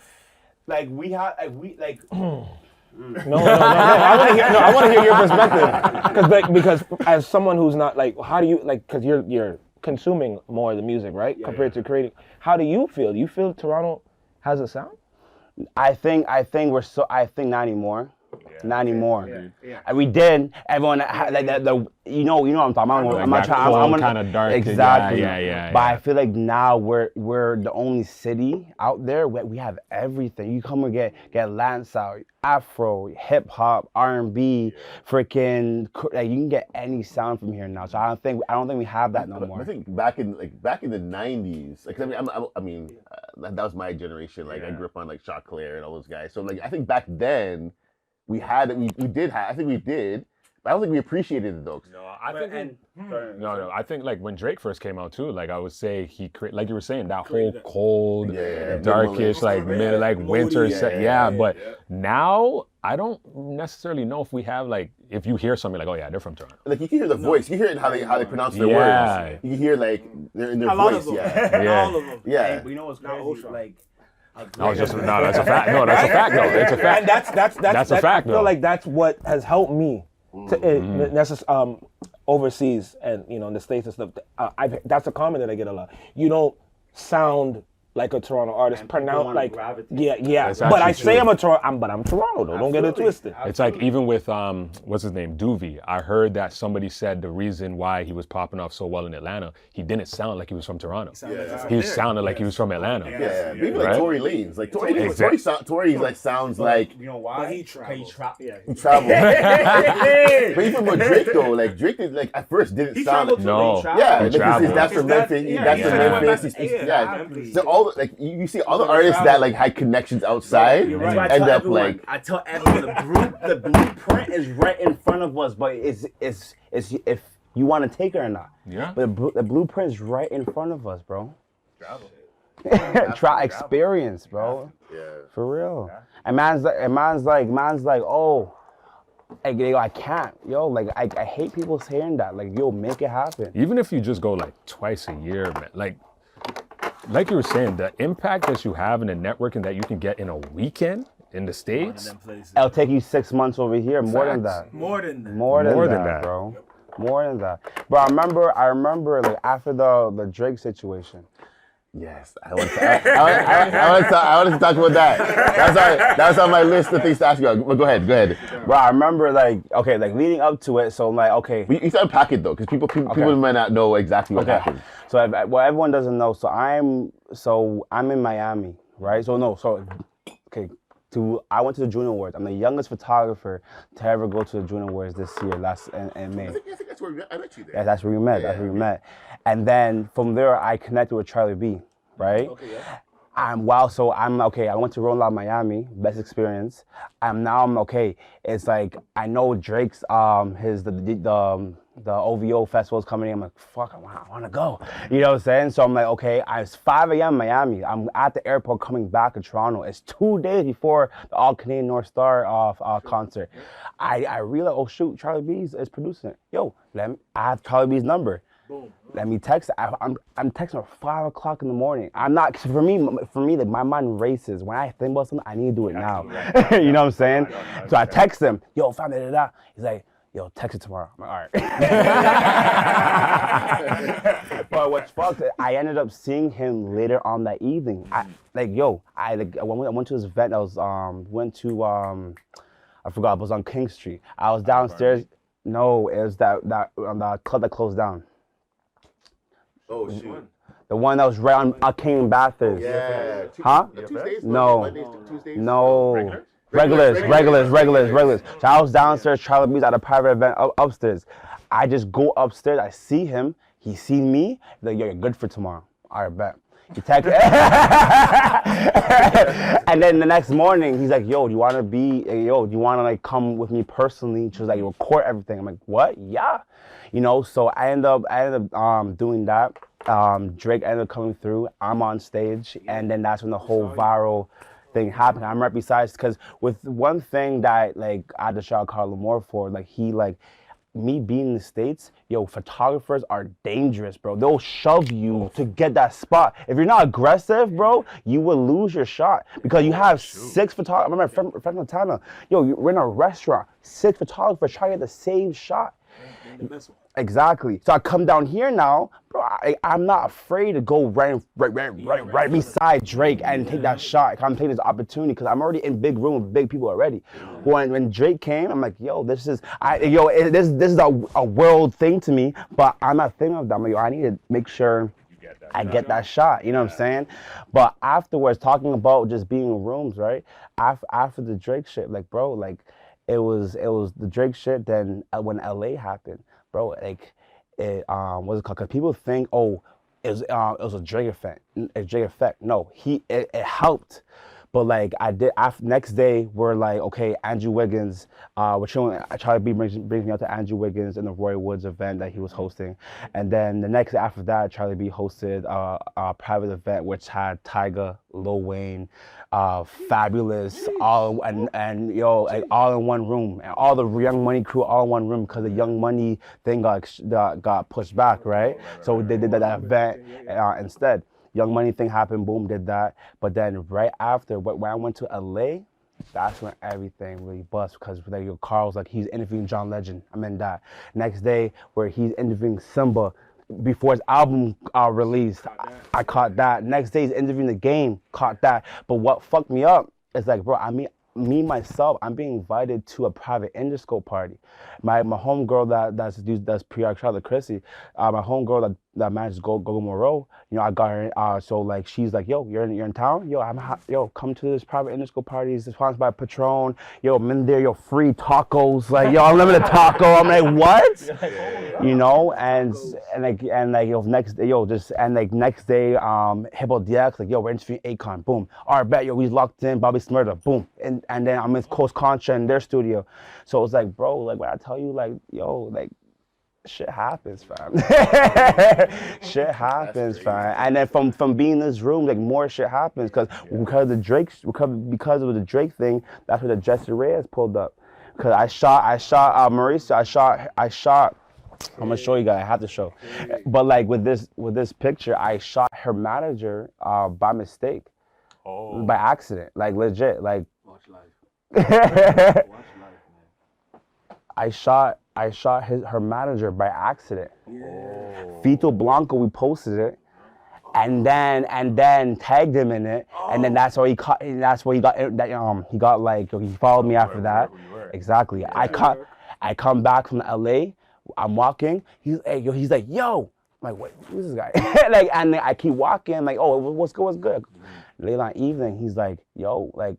Speaker 5: like we have like.
Speaker 6: No. I want to hear your perspective, because as someone who's not like, how do you like? Because you're consuming more of the music, right? Compared to creating. How do you feel? Do you feel Toronto has a sound?
Speaker 5: I think not anymore. Not anymore. And we did. Everyone like the you know what I'm talking about. I'm not trying. I'm
Speaker 2: kind of dark.
Speaker 5: Exactly.
Speaker 2: Yeah.
Speaker 5: But I feel like now we're the only city out there where we have everything. You come and get Lance out, Afro, hip hop, R&B, freaking. Like, you can get any sound from here now. So I don't think we have that no more.
Speaker 3: I think back in the 90s, like I mean, that was my generation. Like I grew up on like Shot Claire and all those guys. So like I think back then. We did have. I think we did. But I don't think we appreciated it though.
Speaker 2: No, I think. No. I think like when Drake first came out too. Like I would say like you were saying, that whole cold, darkish, like winter. But now I don't necessarily know if we have like if you hear something like, oh yeah, they're from Toronto.
Speaker 3: Like you can hear the voice. You hear how they pronounce their words. You can hear like in their voice.
Speaker 4: All of them.
Speaker 3: Yeah.
Speaker 5: Hey, but you know what's crazy? Like.
Speaker 2: That's a fact. No, that's a fact though. It's a fact.
Speaker 6: And that's
Speaker 2: a fact
Speaker 6: I feel
Speaker 2: though.
Speaker 6: like that's what has helped me to overseas and in the States and stuff. That's a comment that I get a lot. You don't sound like a Toronto artist, pronounce like But I say I'm Toronto, but I'm Toronto though. Don't get it twisted.
Speaker 2: It's like even with what's his name, Doovie. I heard that somebody said the reason why he was popping off so well in Atlanta, he didn't sound like he was from Toronto. He sounded like he was from Atlanta.
Speaker 3: Yeah, even like Tory Lanez. Like Tory like sounds like
Speaker 5: you know why?
Speaker 3: He traveled.
Speaker 5: Hey.
Speaker 3: But even with Drake though, like Drake is like at first didn't sound like that's from Memphis. That's from Memphis. So like you see all the artists that like had connections outside end up like
Speaker 5: I tell everyone the blueprint is right in front of us, but it's if you want to take it or not.
Speaker 2: Yeah.
Speaker 5: But the blueprint is right in front of us, bro. Try experience, bro.
Speaker 3: Yeah.
Speaker 5: For real. Yeah. And man's like, oh, I can't. Yo, like I hate people saying that. Like, yo, make it happen.
Speaker 2: Even if you just go like twice a year, man. Like you were saying, the impact that you have in the networking that you can get in a weekend in the States.
Speaker 5: It'll take you 6 months over here. More than that, bro. More than that. Bro, I remember like after the Drake situation.
Speaker 3: Yes, I want to talk about that. That's on my list of things to ask you about. But go ahead.
Speaker 5: Bro, I remember like leading up to it. So I'm like, okay.
Speaker 3: You said unpack it though, because people might not know exactly what happened.
Speaker 5: So everyone doesn't know. So I'm in Miami, right? I went to the Junior Awards. I'm the youngest photographer to ever go to the Junior Awards this year, in May.
Speaker 3: I think that's where I met you there.
Speaker 5: Yeah, that's where we met. That's where we met. And then from there, I connected with Charlie B, right? Okay, yeah. I went to Rolling Loud Miami, best experience. I'm okay. It's like I know Drake's the OVO festival's coming in. I'm like, fuck, I want to go. You know what I'm saying? So I'm like, okay, it's 5 a.m. Miami. I'm at the airport coming back to Toronto. It's 2 days before the All Canadian North Star concert. I realized, oh shoot, Charlie B is producing it. Yo, I have Charlie B's number. Boom. Let me text. I'm texting her 5 o'clock in the morning. I'm not, for me, like my mind races. When I think about something, I need to do it now. You know what I'm saying? So I text him, yo, fam, He's like, yo, text it tomorrow. I'm like, all right. But what's fucked, I ended up seeing him later on that evening. I went to this event. I was I forgot, it was on King Street. I was downstairs. No, it was that the club that closed down. Oh shoot. The one that was right on King and Bathurst. Yeah. Huh? Tuesdays? No. Tuesdays? No. Regulars. So I was downstairs, Charlie B's at a private event upstairs. I just go upstairs, I see him, he see me, he's like, yo, you're good for tomorrow. All right, bet. He text and then the next morning, he's like, yo, do you want to like come with me personally? Just like record everything. I'm like, what? Yeah. You know, so I ended up doing that. Drake ended up coming through. I'm on stage, and then that's when the whole viral thing happened. I'm right besides, because with one thing that like I had to shout Carl Lamore for, like me being in the States, photographers are dangerous, bro. They'll shove you to get that spot. If you're not aggressive, bro, you will lose your shot because you have 6 photographers. I remember Frank Vinatra, we're in a restaurant, 6 photographers trying to get the same shot. Exactly. So I come down here now, bro. bro, I'm not afraid to go right beside Drake and take that shot. I'm taking this opportunity because I'm already in big room with big people already. When Drake came, I'm like, yo, this is a world thing to me, but I'm not thinking of that. I'm like, yo, I need to make sure I get that shot, you know what I'm saying? But afterwards, talking about just being in rooms, right? After the Drake shit, like, bro, like, it was the Drake shit. Then when LA happened, bro, like, it what's it called? Because people think, oh, it was a Drake effect. No, it helped. But like next day we're like, okay, Andrew Wiggins, we're showing Charlie B brings me out to Andrew Wiggins in the Roy Woods event that he was hosting, and then the next day after that, Charlie B hosted a private event which had Tyga, Lil Wayne, Fabulous, all and yo, like, all in one room, and all the Young Money crew all in one room because the Young Money thing got pushed back, right? So they did that event instead. Young Money thing happened, boom, did that. But then right after, when I went to LA, that's when everything really bust because like, Carl's like, he's interviewing John Legend. I'm in that. Next day, where he's interviewing Simba before his album released, I caught that. Next day, he's interviewing The Game, caught that. But what fucked me up is like, bro, I mean, myself, I'm being invited to a private Interscope party. My homegirl that's pre-arc Charlotte Chrissy, my homegirl that manages Gogo Moreau, you know, I got her. So like, she's like, yo, you're in town? Yo, come to this private Interscope party. It's sponsored by Patron. Yo, I'm in there. Yo, free tacos. Like, yo, unlimited taco. I'm like, what? You know, and like yo, next day, next day, Hippo DX, like, yo, we're interviewing Akon. Boom. All right, bet, yo, we locked in. Bobby Smurda. Boom. And then I'm in Coast Contra in their studio. So it's like, bro, like, when I tell you, like, yo, like, shit happens, fam. Shit happens, fam. And then from being in this room, like, more shit happens because of the Drake thing. That's where the Jesse Reyes pulled up. Because I shot Mauricio. I shot. I'm gonna show you guys. I have to show. But like with this picture, I shot her manager by mistake, by accident, like legit, like.
Speaker 1: Watch life. Watch life, man.
Speaker 5: I shot her manager by accident. Yeah. Fito Blanco, we posted it, and then tagged him in it, and then that's where he got he got like, he followed me after that. Exactly. I come back from LA. I'm walking. He's like, yo. I'm like, wait, who's this guy? Like, and I keep walking. I'm like, oh, what's good? Later on evening, he's like, yo, like,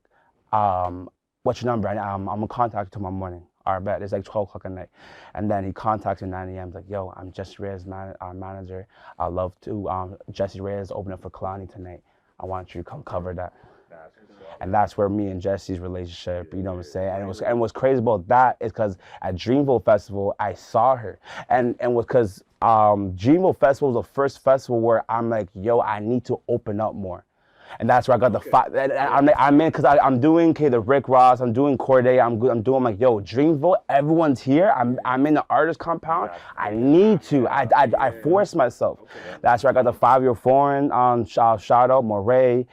Speaker 5: what's your number? I'm gonna contact you tomorrow morning. All right, bet. It's like 12 o'clock at night. And then he contacts me at 9 a.m. He's like, yo, I'm Jesse Reyes' manager. I'd love to, Jesse Reyes open up for Kalani tonight. I want you to come cover that. And that's where me and Jesse's relationship, you know what I'm saying? And what's crazy about that is because at Dreamville Festival, I saw her. And was because Dreamville Festival was the first festival where I'm like, yo, I need to open up more. And that's where I got the five. I'm in because I'm doing the Rick Ross. I'm doing Corday. I'm doing like, yo, Dreamville. Everyone's here. I'm in the artist compound. I need to. I force myself. That's where I got the 5-year foreign. Shout out Moray,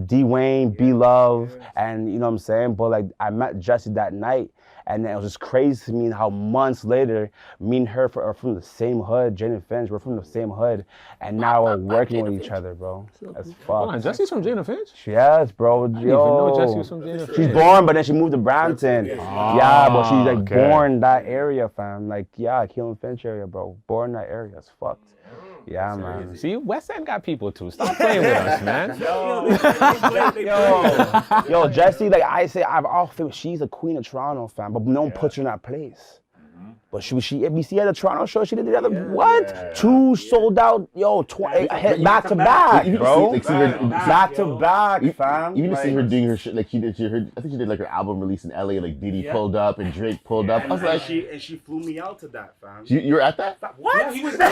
Speaker 5: D Wayne, B Love, and you know what I'm saying. But like, I met Jesse that night. And then it was just crazy to me how months later, me and her are from the same hood. Jane and Finch, we're from the same hood. And now we're working with each other, bro. That's fuck.
Speaker 2: Hold on, Jesse's from Jane and Finch?
Speaker 5: Yes, bro.
Speaker 2: I didn't even know Jesse was from Jane and Finch.
Speaker 5: She's born, but then she moved to Brampton. Yeah, but she's like born in that area, fam. Like, yeah, Keelan Finch area, bro. Born in that area. It's fucked. Yeah, man.
Speaker 2: See, West End got people too. Stop playing with us, man.
Speaker 5: Yo, Jessie, like I say, I've often, she's a queen of Toronto, fam, but no one puts her in that place. But she if you see at the Toronto show, she did the other, what? 2 sold out, yo, back to back, bro. Back to back, fam.
Speaker 3: Even to see her doing her shit, like I think she did like her album release in LA, like Diddy pulled up and Drake pulled up. I was like,
Speaker 1: she flew me out to that, fam.
Speaker 3: You were at that?
Speaker 1: What? Yeah, he was there.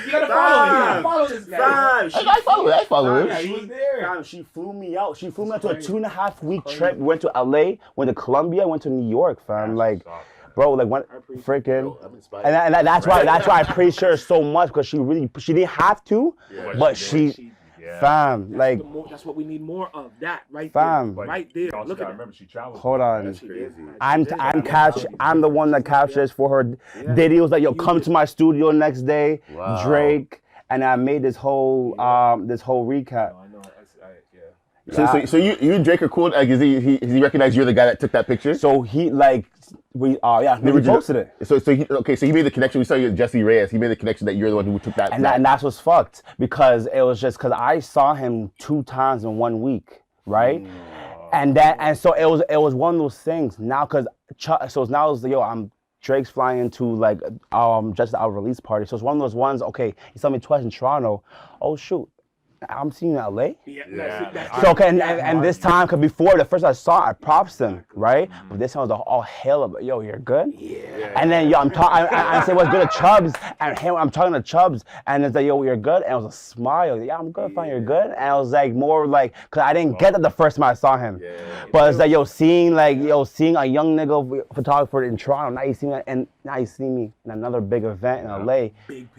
Speaker 1: You gotta follow this guy.
Speaker 3: I follow him.
Speaker 1: Yeah, he was there.
Speaker 5: Fam, she flew me out. She flew me out to a 2.5-week trip. We went to LA, went to Colombia, went to New York, fam. Like, bro, like when freaking, and that's why I appreciate her so much because she didn't have to, but she Fam, like,
Speaker 1: That's what we need more of. That right
Speaker 5: Fam.
Speaker 1: there, right there.
Speaker 2: Also
Speaker 1: Look
Speaker 2: gotta
Speaker 1: at that.
Speaker 2: remember she travels.
Speaker 5: hold on.
Speaker 3: That's crazy.
Speaker 5: I'm the one that captures for her. Diddy was like, yo, come to my studio next day.
Speaker 3: Wow.
Speaker 5: Drake, and I made this whole recap.
Speaker 1: I know.
Speaker 3: So you and Drake are cool. Like, has he recognized you're the guy that took that picture?
Speaker 5: So he like we posted it.
Speaker 3: So he made the connection. We saw you with Jesse Reyes. He made the connection that you're the one who took that.
Speaker 5: And that's what's fucked because it was just because I saw him 2 times in 1 week, right? And so it was one of those things now because so now it's like, yo, Drake's flying into like just our release party. So it's one of those ones. Okay, he saw me twice in Toronto. Oh shoot. I'm seeing you in LA.
Speaker 1: Yeah.
Speaker 5: So okay, and this time, cause before the first I saw, I props him, right? But this time was all hell of, yo, you're good. Yeah. And then yo, I say what's good at Chubbs, and him, I'm talking to Chubbs, and it's like, yo, you're good, and it was a smile. Yeah, I'm good, fine, you're good. And I was like more like, cause I didn't get that the first time I saw him. Yeah. But it's like, seeing a young nigga photographer in Toronto, now you see me in another big event in LA.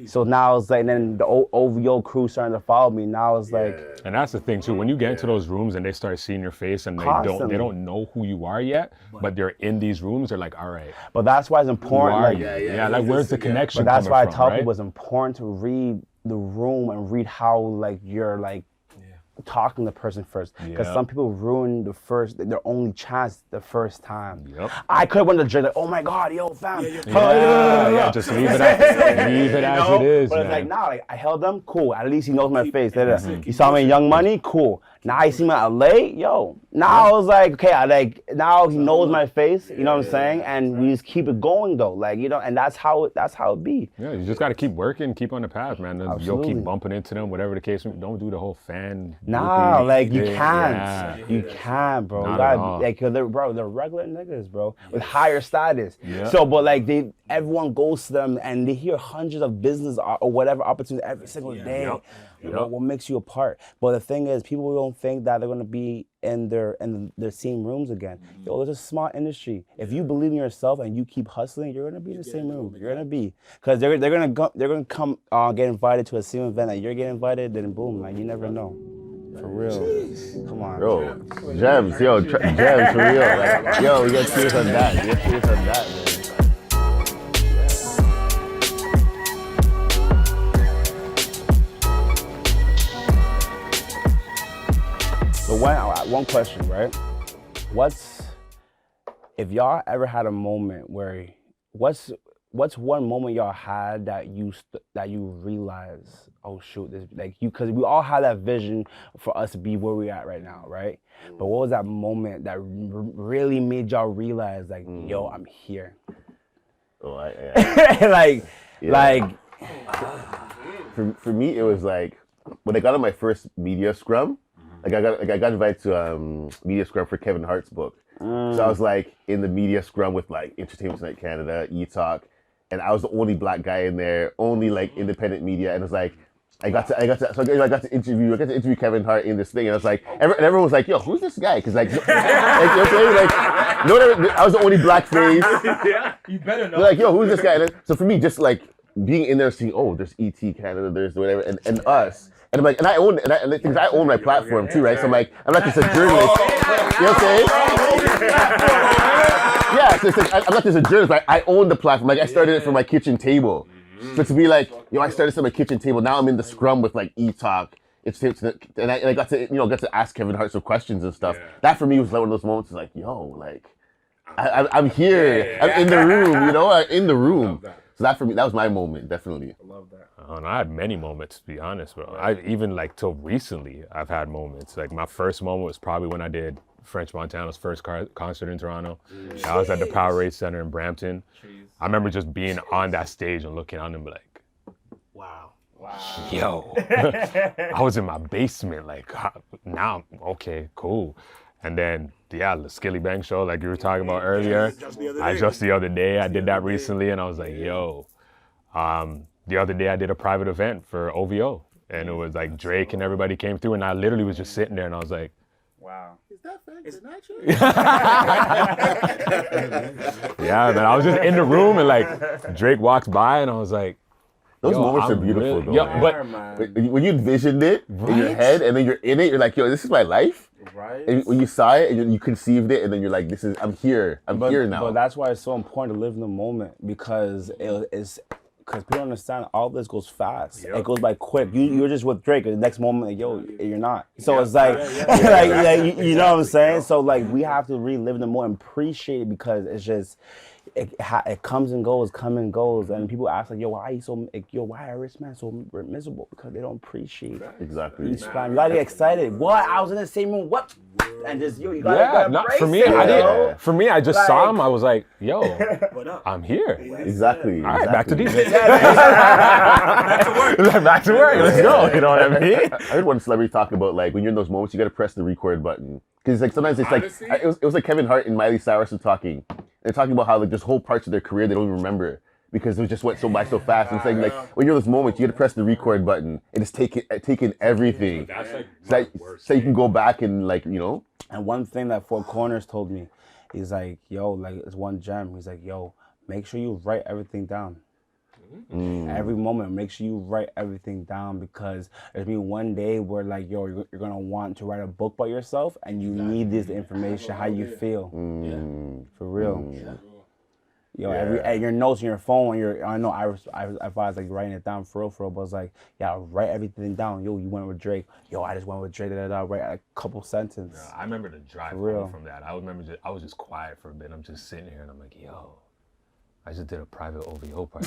Speaker 5: So now it's like, then the OVO crew starting to follow me. Now it's like,
Speaker 2: and that's the thing too. When you get into those rooms and they start seeing your face and they don't know who you are yet, but they're in these rooms, they're like, all right.
Speaker 5: But that's why it's important.
Speaker 2: Like where's the connection?
Speaker 5: But that's why I tell
Speaker 2: right?
Speaker 5: people it's important to read the room and read how like you're like talking to the person first, because some people ruin their only chance the first time. I could have went to Drake like, oh my god, yo, fam.
Speaker 2: Just leave it as it is.
Speaker 5: But it's like, nah, like I held them, cool. At least he knows my face. You saw me in Young Money, cool. Now I see me in LA, yo. Now I was like, okay, now he knows my face. You know what I'm saying? And we just keep it going though, like and that's how it be.
Speaker 2: Yeah, you just got to keep working, keep on the path, man. You'll keep bumping into them, whatever the case. Don't do the whole fan.
Speaker 5: Nah, like you can't.
Speaker 2: Yeah.
Speaker 5: You can't, bro.
Speaker 2: Not
Speaker 5: You gotta,
Speaker 2: at all.
Speaker 5: like, they're regular niggas, bro, with higher status. So, but like everyone goes to them and they hear hundreds of business or whatever opportunities every single day. You know, what makes you apart? But the thing is, people don't think that they're gonna be in their same rooms again. Yo, there's a small industry. If you believe in yourself and you keep hustling, you're gonna be in the same room. You're gonna be, because they're gonna come get invited to a same event that you're getting invited. Then boom, like you never know. For real. Come on.
Speaker 3: Bro, gems, gems for real. Like, yo, we got cheers on that. Man.
Speaker 5: But one question, right? If y'all ever had a moment where, what's one moment y'all had that you realize, oh shoot, this because we all had that vision for us to be where we're at right now, right? But what was that moment that really made y'all realize, like, yo, I'm here?
Speaker 3: Oh, for me, it was like when I got on my first media scrum. Like I got invited to media scrum for Kevin Hart's book. So I was like in the media scrum with like Entertainment Tonight Canada, E-Talk, and I was the only black guy in there, only like independent media, and it was like I got to interview Kevin Hart in this thing, and I was like, everyone was like, yo, who's this guy? Because like, you know what I'm saying? Like, I was the only black face.
Speaker 1: Yeah, you better know.
Speaker 3: They're like, yo, who's this guy? And then, so for me, just like being in there, seeing, oh, there's ET Canada, there's whatever, and us. And I'm like, I own my platform too, right? So I'm like, I'm not just a journalist. You know what I'm saying? Yeah, so it's like, I'm not just a journalist, but I own the platform. Like I started it from my kitchen table. So to be like, yo, I started at my kitchen table. Now I'm in the scrum with like E-Talk. And I got to ask Kevin Hart some questions and stuff. That for me was one of those moments. Like, yo, like I'm here. I'm in the room. I'm in the room. So that for me, that was my moment, definitely.
Speaker 1: I love that.
Speaker 2: And I had many moments, to be honest, bro. I even like till recently, I've had moments. Like my first moment was probably when I did French Montana's first concert in Toronto. I was at the Powerade Center in Brampton. I remember just being on that stage and looking on and be like,
Speaker 1: wow.
Speaker 2: Yo, I was in my basement, like now, okay, cool. And then, the Skilly Bang show, like you were talking about earlier. Just the other day, I did that recently, and I was like, yo. The other day, I did a private event for OVO, and it was like Drake and everybody came through, and I literally was just sitting there, and I was like,
Speaker 1: wow.
Speaker 4: Is that Frank Vinatra?
Speaker 2: yeah, man, I was just in the room, and like Drake walks by, and I was like,
Speaker 3: Those
Speaker 2: Yo,
Speaker 3: moments are
Speaker 2: I'm
Speaker 3: beautiful,
Speaker 2: really-
Speaker 3: though.
Speaker 2: yo,
Speaker 3: man.
Speaker 2: but
Speaker 3: When you envisioned it in your
Speaker 2: Right?
Speaker 3: head, and then you're in it, you're like, yo, this is my life.
Speaker 1: Right.
Speaker 3: And when you saw it, and you conceived it, and then you're like, I'm here. I'm here now.
Speaker 5: But that's why it's so important to live in the moment because because people understand all this goes fast. It goes by quick. You're just with Drake, and the next moment, like, yo, you're not. So it's like, like you know what I'm saying? So like, we have to really live in the moment and appreciate it because it's just, it comes and goes, and people ask like, yo, why are you so, like, yo, why are rich man so miserable? Because they don't appreciate
Speaker 3: Exactly.
Speaker 5: each time. You gotta get excited. What? I was in the same room. What? And just you gotta
Speaker 2: not
Speaker 5: embrace
Speaker 2: for me.
Speaker 5: it,
Speaker 2: I
Speaker 5: yo.
Speaker 2: didn't. For me, I just saw him. I was like, yo, I'm here.
Speaker 3: Exactly.
Speaker 2: All right, back to
Speaker 3: exactly.
Speaker 2: DJ. Back to work. Let's go. You know what I mean?
Speaker 3: I heard one celebrity talk about like when you're in those moments, you gotta press the record button because like sometimes it's
Speaker 4: Honestly?
Speaker 3: like it was like Kevin Hart and Miley Cyrus were talking. They're talking about how like there's whole parts of their career they don't even remember because it just went so by so fast. And saying like when you're in those moments, you gotta press the record button and just take in everything.
Speaker 2: That's like
Speaker 3: So you can go back and like you know.
Speaker 5: And one thing that Four Corners told me, he's like, yo, like it's one gem. He's like, yo, make sure you write everything down. Every moment, make sure you write everything down because there's gonna be one day where like, yo, you're gonna want to write a book by yourself and you need this information, how you feel. For real. Yo, and your notes on your phone, I know I advise like writing it down for real, but it's like, yeah, write everything down. Yo, you went with Drake. Yo, I just went with Drake. Write a couple sentences.
Speaker 2: I remember the drive home from that. I remember I was just quiet for a bit. I'm just sitting here and I'm like, yo, I just did a private OVO party.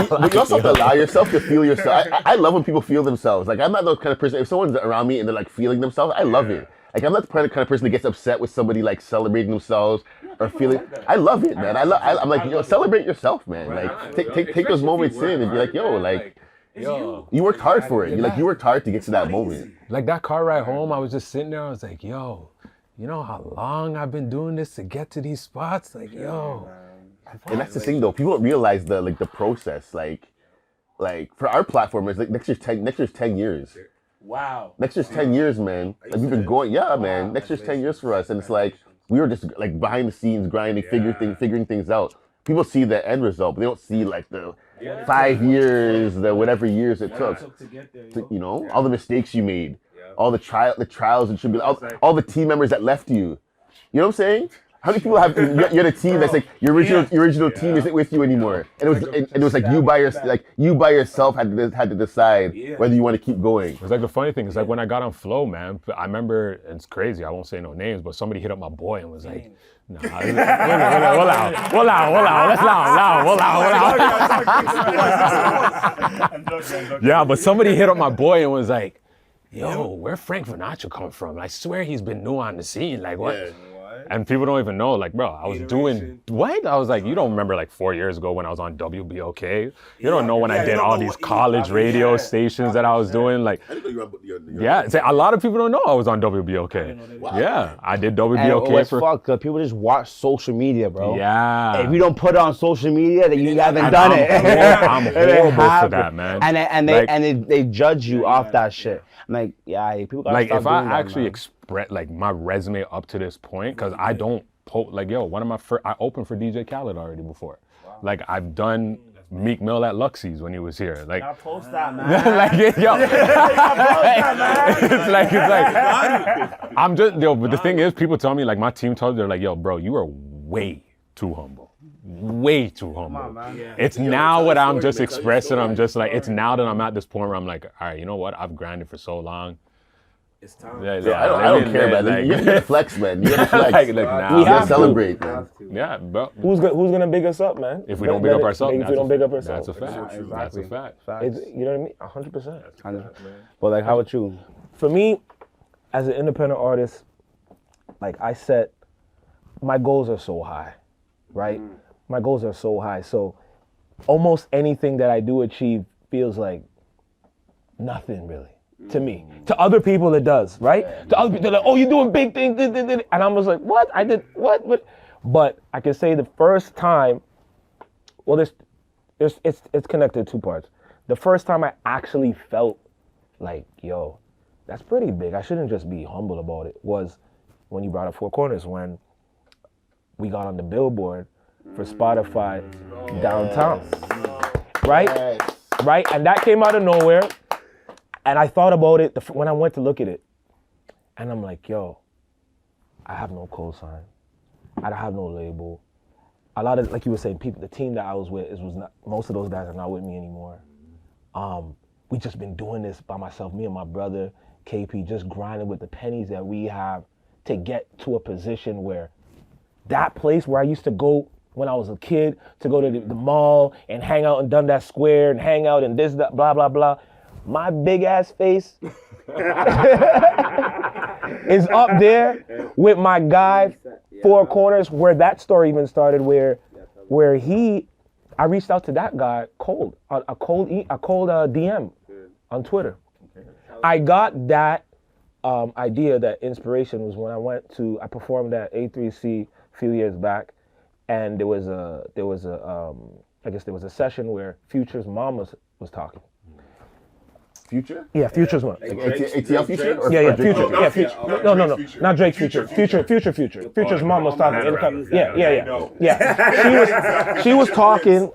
Speaker 3: But you also have to allow yourself to feel yourself. I love when people feel themselves. Like I'm not the kind of person. If someone's around me and they're like feeling themselves, I love it. Like I'm not the kind of person that gets upset with somebody like celebrating themselves or feeling. I love it, man. I'm like, yo, celebrate yourself, man. Like take those moments in and be like, yo, like.
Speaker 2: Yo,
Speaker 3: you worked hard for it. You worked hard to get to that moment.
Speaker 2: like that car ride home, I was just sitting there. I was like, yo, you know how long I've been doing this to get to these spots? Like, yo.
Speaker 3: And that's the thing, though. People don't realize the process. Like for our platform, it's like next year's 10 years.
Speaker 1: Wow.
Speaker 3: Next year's 10 years, man. Like we've been going, man. Next year's 10 years for us, and it's like we were just like behind the scenes grinding, figuring things out. People see the end result, but they don't see like the 5 years, the whatever years it took.
Speaker 1: To get there,
Speaker 3: You know, all the mistakes you made, all the trials and tribulations, all the team members that left you. You know what I'm saying? How many people have you had a team that's like your original team isn't with you anymore, and it was like you by yourself had to decide whether you want to keep going.
Speaker 2: It's like the funny thing is like when I got on Flow, man, I remember, and it's crazy, I won't say no names, but somebody hit up my boy and was like, nah, let's loud. Yeah, but somebody hit up my boy and was like, yo, where Frank Vinatra come from? I swear he's been new on the scene. Like, what?
Speaker 4: Yeah.
Speaker 2: And people don't even know, like, bro, I was doing, what? I was like, you don't remember like 4 years ago when I was on WBOK? You don't know when I did all these college radio stations that I was doing. Like,
Speaker 3: I didn't know you were
Speaker 2: a lot of people don't know I was on WBOK. Yeah, I did WBOK
Speaker 5: What's fucked? Cause people just watch social media, bro.
Speaker 2: Yeah.
Speaker 5: If you don't put it on social media, then you haven't
Speaker 2: And
Speaker 5: done
Speaker 2: I'm
Speaker 5: it.
Speaker 2: I'm horrible for that, man.
Speaker 5: And they judge you off that shit. I'm like, yeah, people gotta
Speaker 2: Like
Speaker 5: stop
Speaker 2: if I
Speaker 5: doing that,
Speaker 2: actually
Speaker 5: man.
Speaker 2: express like my resume up to this point, because I don't like, yo, one of my first, I opened for DJ Khaled already before. Like I've done Meek Mill at Luxie's when he was here. Like,
Speaker 5: I'll post that, man.
Speaker 2: like yo, it's like I'm just but the thing is, people tell me, like my team tells me, they're like, yo, bro, you are way too humble. Way too humble. It's now what I'm just expressing. I'm just like, it's now that I'm at this point where I'm like, all right, you know what? I've grinded for so long.
Speaker 1: It's time.
Speaker 3: I don't care, man.
Speaker 2: Like,
Speaker 3: You gotta flex, man. You gotta flex.
Speaker 2: like
Speaker 3: you
Speaker 2: now.
Speaker 3: gotta celebrate, man.
Speaker 2: Yeah, bro.
Speaker 6: Who's gonna big us up, man?
Speaker 2: If we don't big up ourselves,
Speaker 6: if we don't big up
Speaker 2: that's
Speaker 6: ourselves,
Speaker 2: a fact. That's a fact.
Speaker 6: You know what I mean? 100%.
Speaker 5: But like, how about you?
Speaker 6: For me, as an independent artist, like I set, my goals are so high, right? My goals are so high. So almost anything that I do achieve feels like nothing really to me. To other people it does, right? To other people, they're like, oh, you're doing big things. And I'm just like, what? I did what? But I can say the first time, well, it's connected to two parts. The first time I actually felt like, yo, that's pretty big. I shouldn't just be humble about it, was when you brought up Four Corners, when we got on the Billboard for Spotify downtown. Right? Right? And that came out of nowhere. And I thought about it when I went to look at it. And I'm like, yo, I have no cosign. I don't have no label. A lot of, like you were saying, people, the team that I was with, most of those guys are not with me anymore. We just been doing this by myself, me and my brother, KP, just grinding with the pennies that we have to get to a position where that place where I used to go when I was a kid, to go to the mall and hang out in Dundas Square and hang out in this, that, blah, blah, blah. My big ass face is up there with my guy, Four Corners, where that story even started, where I reached out to that guy cold, a cold DM on Twitter. I got that idea, that inspiration, was when I performed at A3C a few years back, and there was a session where Future's mom was talking.
Speaker 3: Future?
Speaker 6: Yeah, Future's one.
Speaker 3: Like ATL Future? Or
Speaker 6: Yeah,
Speaker 3: Future?
Speaker 6: Future. Yeah, Future. No, not Drake's Future. Future. Future's mom was talking. Yeah. She was talking.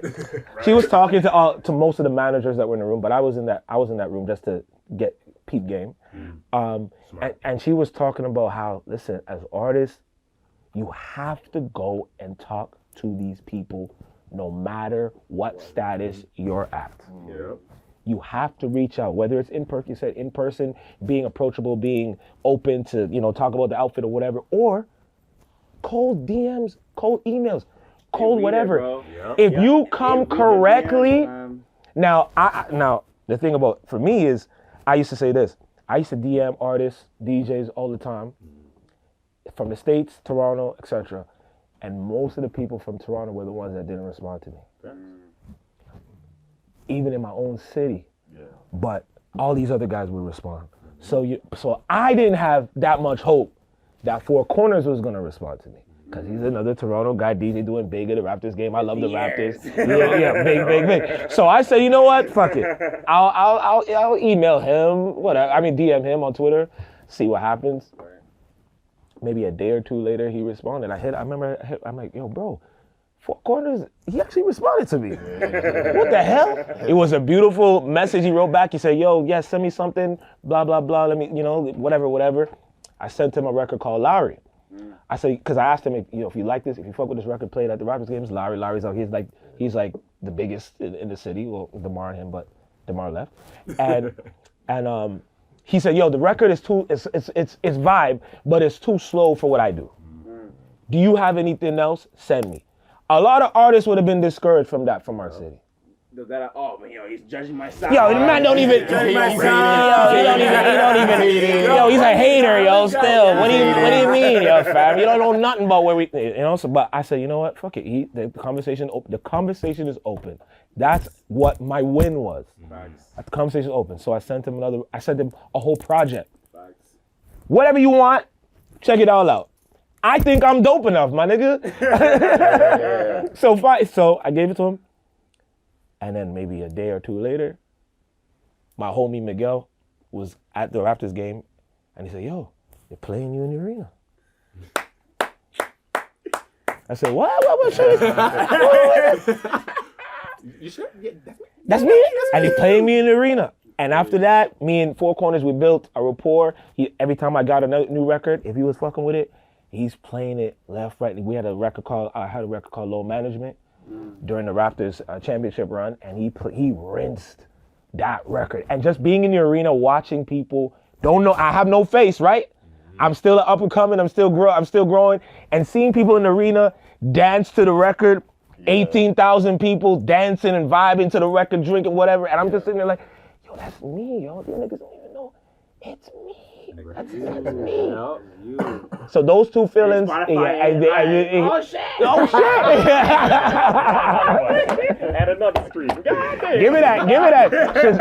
Speaker 6: She was talking to most of the managers that were in the room, but I was in that room just to get peep game. And she was talking about how, listen, as artists, you have to go and talk to these people no matter what status you're at.
Speaker 1: Yeah.
Speaker 6: You have to reach out, whether it's in person, being approachable, being open to, talk about the outfit or whatever, or cold DMs, cold emails, cold whatever. If you come correctly, now the thing about, for me is, I used to say this, I used to DM artists, DJs all the time, from the States, Toronto, etc. And most of the people from Toronto were the ones that didn't respond to me. Even in my own city, but all these other guys would respond. So I didn't have that much hope that Four Corners was gonna respond to me, because he's another Toronto guy, DJ, doing big at the Raptors game. I love the Raptors. Yeah, big. So I said, you know what? Fuck it. I'll email him. Whatever. I mean, DM him on Twitter. See what happens. Maybe a day or two later, he responded. I'm like, yo, bro. Four Corners, he actually responded to me. What the hell? It was a beautiful message he wrote back. He said, yo, yeah, send me something, blah, blah, blah. Let me, whatever. I sent him a record called Lowry. I said, because I asked him, if you like this, if you fuck with this record played at the Raptors games, Lowry. Lowry's out. He's like the biggest in the city. Well, DeMar and him, but DeMar left. And he said, yo, the record is it's vibe, but it's too slow for what I do. Do you have anything else? Send me. A lot of artists would have been discouraged from our city.
Speaker 1: He's judging my side.
Speaker 6: Yo, the man don't even. He don't even. Yo, he's a hater, yo. Still, what do you mean, yo, fam? You don't know nothing about where we, So, but I said, you know what? Fuck it. The conversation is open. That's what my win was. The conversation is open. So I sent him a whole project. Whatever you want, check it all out. I think I'm dope enough, my nigga. So I gave it to him. And then maybe a day or two later, my homie Miguel was at the Raptors game, and he said, yo, they're playing you in the arena. I said, what?
Speaker 1: You sure? Yeah,
Speaker 6: that's me. And he played me in the arena. And after that, me and Four Corners, we built a rapport. Every time I got a new record, if he was fucking with it, he's playing it left, right. I had a record called Low Management during the Raptors championship run, and he rinsed that record. And just being in the arena, watching people, I have no face, right? I'm still up and coming, I'm still growing, and seeing people in the arena dance to the record, 18,000 people dancing and vibing to the record, drinking whatever, and I'm just sitting there like, yo, that's me, yo. These niggas don't even know it's me. That's me. So those two feelings.
Speaker 1: Oh shit!
Speaker 2: Add another stream.
Speaker 6: Give me that.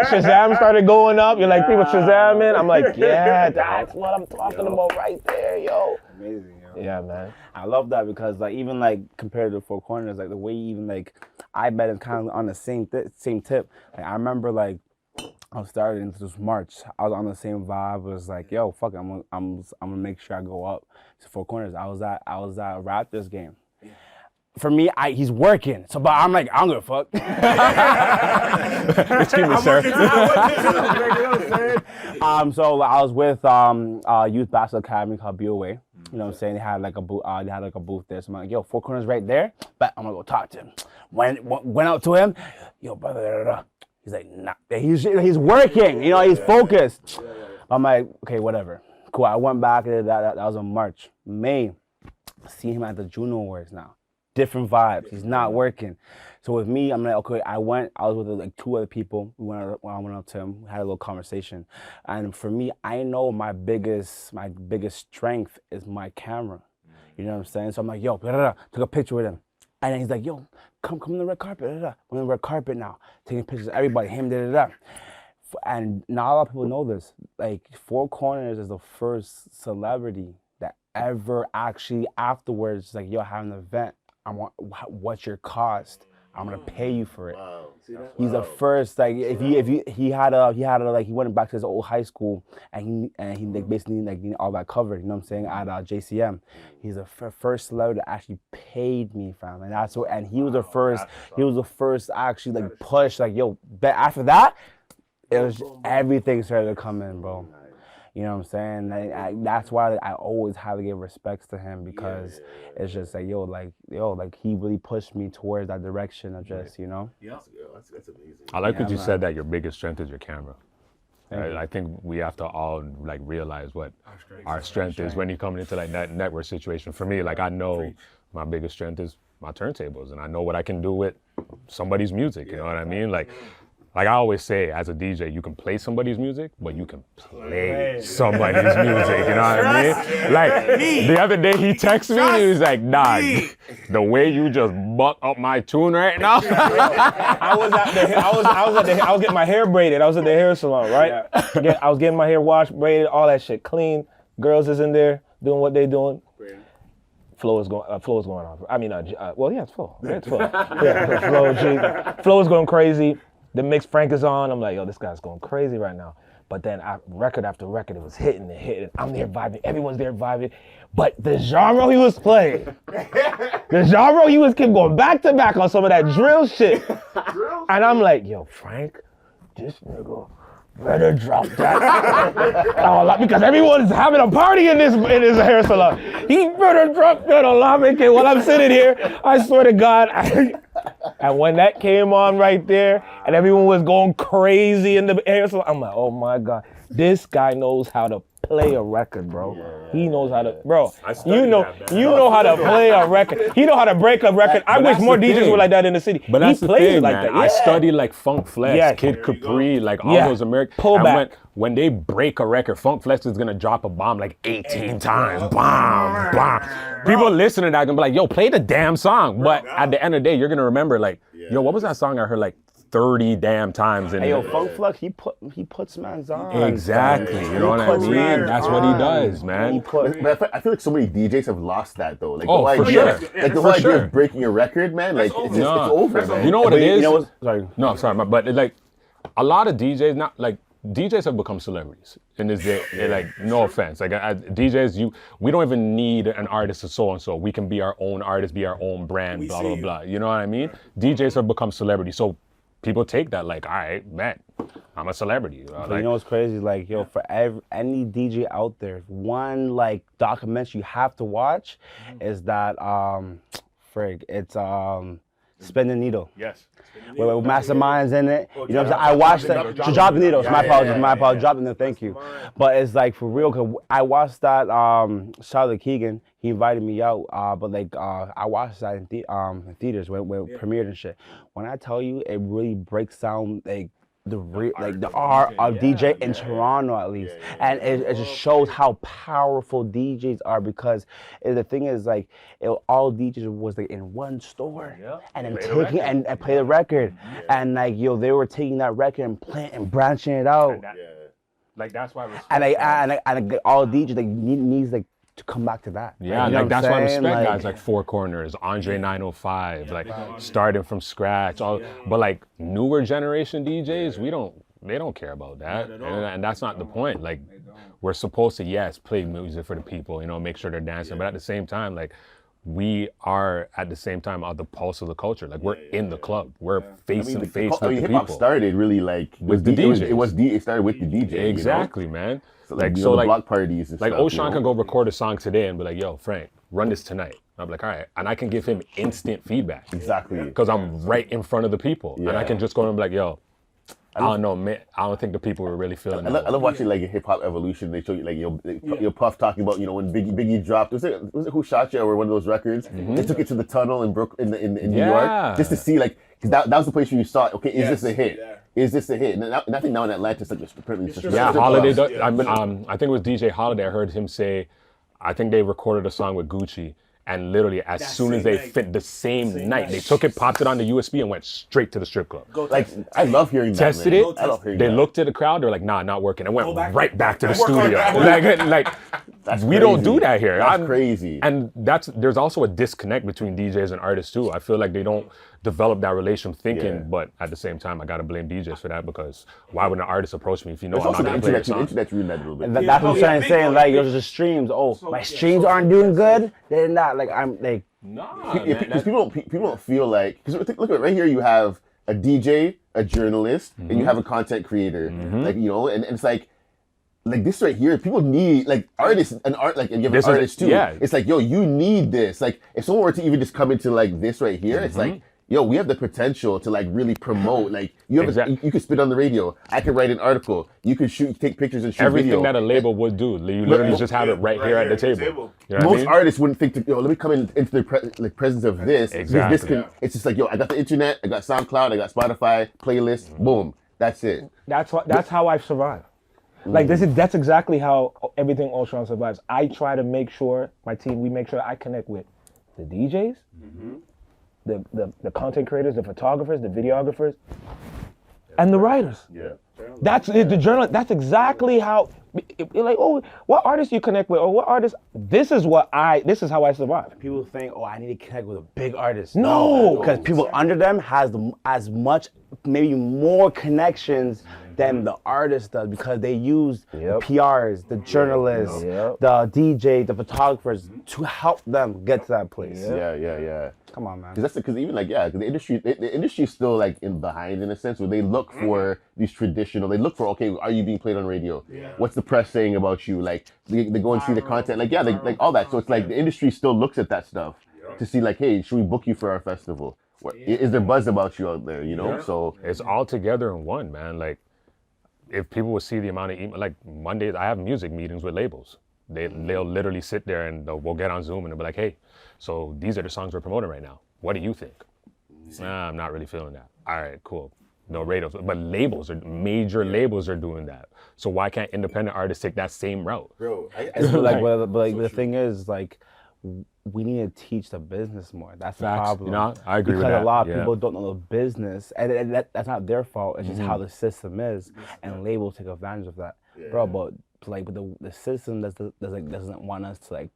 Speaker 6: Shazam started going up. You're like, people Shazamming. I'm like, yeah, that's what I'm talking about right there, yo.
Speaker 5: Amazing, yo.
Speaker 6: Yeah, man.
Speaker 5: I love that because even compared to Four Corners, the way even I bet it's kind of on the same tip. I remember I was starting into this March. I was on the same vibe. It was like, yo, fuck it, I'm gonna make sure I go up to Four Corners. I was at a Raptors game. for me, he's working. So, but I'm like, I don't give a fuck.
Speaker 2: Excuse me, sir.
Speaker 5: So I was with youth basketball academy called BOA. You know what I'm saying? They had like a booth. They had like a booth there. So I'm like, yo, Four Corners right there. But I'm gonna go talk to him. Went out to him. Yo, brother. He's like, nah. He's working. You know, he's focused. I'm like, okay, whatever. Cool. I went back. That was in March. May. See him at the Juno Awards now. Different vibes. He's not working. So with me, I'm like, okay, I was with like 2 other people. I went up to him, we had a little conversation. And for me, I know my biggest strength is my camera. You know what I'm saying? So I'm like, yo, took a picture with him. And then he's like, yo, come on the red carpet. I'm on the red carpet now. Taking pictures of everybody, him, And not a lot of people know this. Like, Four Corners is the first celebrity that ever actually afterwards, like, yo, I have an event. What's your cost? I'm gonna pay you for it.
Speaker 3: Wow.
Speaker 5: He's the first, like, if he went back to his old high school and he like basically like all that covered, you know what I'm saying, at JCM. He's the first celebrity that actually paid me, fam, and that's what. And he was the first actually like push, like, yo. But after that, it was everything started to come in, bro. You know what I'm saying? That's why I always have to give respects to him, because it's just like, like he really pushed me towards that direction of just, you know?
Speaker 3: Yeah. That's amazing.
Speaker 2: I like what you said, that your biggest strength is your camera. I think we have to all like realize what our strength is when you come into like that network situation. For me, like, I know my biggest strength is my turntables, and I know what I can do with somebody's music, you know what I mean? Like I always say, as a DJ, you can play somebody's music, but you can play somebody's music, you know what I mean? Like, the other day he texted me and he was like, nah, the way you just buck up my tune right now.
Speaker 6: I was getting my hair braided. I was at the hair salon, right? I was getting my hair washed, braided, all that shit clean. Girls is in there doing what they doing. Flow is going off. I mean, it's Flow. It's Flow. Yeah, Flow is going crazy. The mix Frank is on. I'm like, yo, this guy's going crazy right now. But then record after record, it was hitting. I'm there vibing. Everyone's there vibing. But the genre he was playing, kept going back to back on some of that drill shit. And I'm like, yo, Frank, this nigga better drop that. Because everyone's having a party in his hair salon. He better drop that Olave while I'm sitting here. I swear to God. And when that came on right there, and everyone was going crazy in the hair salon, I'm like, oh my God, this guy knows how to play a record, bro. He knows how to, bro. You know how to play a record. He know how to break a record. I wish more DJs were like that in the city.
Speaker 2: But that's
Speaker 6: he plays
Speaker 2: the thing,
Speaker 6: like
Speaker 2: man.
Speaker 6: that. Yeah.
Speaker 2: I studied like Funk Flex, Kid Capri, like all those American.
Speaker 6: Pull back.
Speaker 2: When they break a record, Funk Flex is gonna drop a bomb like 18 times. Bomb. People listening to that gonna be like, yo, play the damn song. But at the end of the day, you're gonna remember like, yo, what was that song I heard like 30 damn times?
Speaker 5: Hey, yo, Funk Flex, he puts man's on.
Speaker 2: Exactly, you know what I mean? That's what he does, man.
Speaker 3: But I feel like so many DJs have lost that though. Like,
Speaker 2: for sure.
Speaker 3: Like the whole idea of breaking a record, man. Like it's over, man.
Speaker 2: You know what it is?
Speaker 5: Sorry.
Speaker 2: No, I'm sorry, but like a lot of DJs, not like DJs have become celebrities in this day. Like, no offense, like DJs, we don't even need an artist to so and so. We can be our own artist, be our own brand, blah blah blah. You know what I mean? DJs have become celebrities, so people take that like, all right, man, I'm a celebrity.
Speaker 5: So you know what's crazy? Like, yo, for any DJ out there, one like documentary you have to watch is that it's Spin the Needle.
Speaker 4: Yes.
Speaker 5: With Mastermind's in it. You know what I'm saying? I watched that. Drop the Needle. My apologies. Drop the Needle. Thank you. But it's like for real, cause I watched that. Charlotte Keegan, he invited me out. But like I watched that in theaters when it premiered and shit. When I tell you, it really breaks down like the art of DJ in Toronto at least, and it just shows how powerful DJs are, because the thing is like all DJs was like in one store and then taking and play the record, and like yo they were taking that record and playing and branching it out,
Speaker 2: like that's why
Speaker 5: and all DJs like needs like to come back to that.
Speaker 2: Yeah,
Speaker 5: you know
Speaker 2: like that's why I respect
Speaker 5: like,
Speaker 2: guys like Four Corners, Andre 905, like starting from scratch. But like newer generation DJs, they don't care about that, and that's not the point. Like we're supposed to play music for the people, you know, make sure they're dancing, but at the same time, like we are at the same time on the pulse of the culture. Like we're in the club. We're face and face with the
Speaker 3: hip hop
Speaker 2: people.
Speaker 3: started really like
Speaker 2: With the DJs.
Speaker 3: It started with the DJ.
Speaker 2: Exactly, man.
Speaker 3: So
Speaker 2: Like
Speaker 3: the
Speaker 2: so like
Speaker 3: block parties and
Speaker 2: like
Speaker 3: stuff.
Speaker 2: O'Shaun can go record a song today and be like, yo, Frank, run this tonight. I'm like, all right. And I can give him instant feedback.
Speaker 3: Exactly.
Speaker 2: Because I'm right in front of the people. And I can just go and be like, yo, I don't know, man. I don't think the people were really feeling it.
Speaker 3: I love watching like a hip hop evolution. They show you like your Puff talking about when Biggie dropped. Was it Who Shot You or one of those records? They took it to the tunnel in New York just to see like because that was the place where you saw okay, is this a hit? Yeah. Is this a hit? And I think now in Atlanta, it's like
Speaker 2: Holiday. I think it was DJ Holiday. I heard him say, I think they recorded a song with Gucci. And literally, as soon as they fit the same night, they took it, popped it on the USB, and went straight to the strip club.
Speaker 3: Like, I love hearing that.
Speaker 2: Tested
Speaker 3: man.
Speaker 2: it.
Speaker 3: I love hearing
Speaker 2: they
Speaker 3: that.
Speaker 2: looked at the crowd. They're like, nah, not working. And went right back to the studio. like we don't do that here.
Speaker 3: That's crazy.
Speaker 2: And there's also a disconnect between DJs and artists too. I feel like they don't develop that relation thinking, but at the same time, I gotta blame DJs for that because why would an artist approach me if you know I'm not gonna play your song?
Speaker 3: The internet's ruined that a little bit.
Speaker 5: That's what I'm trying to say. Like, there's the streams. Oh, my streams aren't doing good. They're not. Like, I'm like.
Speaker 2: Nah,
Speaker 3: because people don't feel like because look at right here you have a DJ, a journalist, and you have a content creator, like and it's like this right here. People need like artists and art like and you have an artist too. Yeah. It's like yo, you need this. Like if someone were to even just come into like this right here, it's like. Yo, we have the potential to like really promote. Like you have, you could spit on the radio. I could write an article. You could take pictures and shoot
Speaker 2: everything
Speaker 3: video.
Speaker 2: that a label would do. You literally just have it right here at the table. You know
Speaker 3: Most artists wouldn't think, let me come into the presence of this.
Speaker 2: Exactly.
Speaker 3: It's just like, yo, I got the internet, I got SoundCloud, I got Spotify, playlist, boom, that's it.
Speaker 6: That's how I've survived. Like that's exactly how EverythingOShauN survives. I try to make sure we make sure I connect with the DJs. The content creators, the photographers, the videographers, and the writers.
Speaker 3: Yeah.
Speaker 6: That's it, the journal. That's exactly how. Like, oh, what artists you connect with, or what artists? This is how I survive.
Speaker 5: People think, oh, I need to connect with a big artist.
Speaker 6: No,
Speaker 5: because people under them has as much, maybe more connections than the artist does because they use the PRs, the journalists, the DJ, the photographers to help them get to that place.
Speaker 3: Yeah.
Speaker 5: Come on, man.
Speaker 3: Because even like cause the industry is still like behind in a sense where they look for these traditional. They look for okay, are you being played on radio? Yeah. What's the press saying about you? Like they go and see the content. Like they like all that. So it's like the industry still looks at that stuff to see like, hey, should we book you for our festival? Is there buzz about you out there? So
Speaker 2: it's all together in one, man. Like if people would see the amount of email, like Mondays, I have music meetings with labels. They'll literally sit there and we'll get on Zoom and they'll be like, hey, so these are the songs we're promoting right now. What do you think? Nah, I'm not really feeling that. All right, cool. No radios, but major labels are doing that. So why can't independent artists take that same route?
Speaker 3: Bro,
Speaker 5: the thing is like, we need to teach the business more. That's the problem.
Speaker 2: I agree with that.
Speaker 5: Because a lot of people don't know the business, and that's not their fault. It's just how the system is, and labels take advantage of that, bro. But the system doesn't want us to like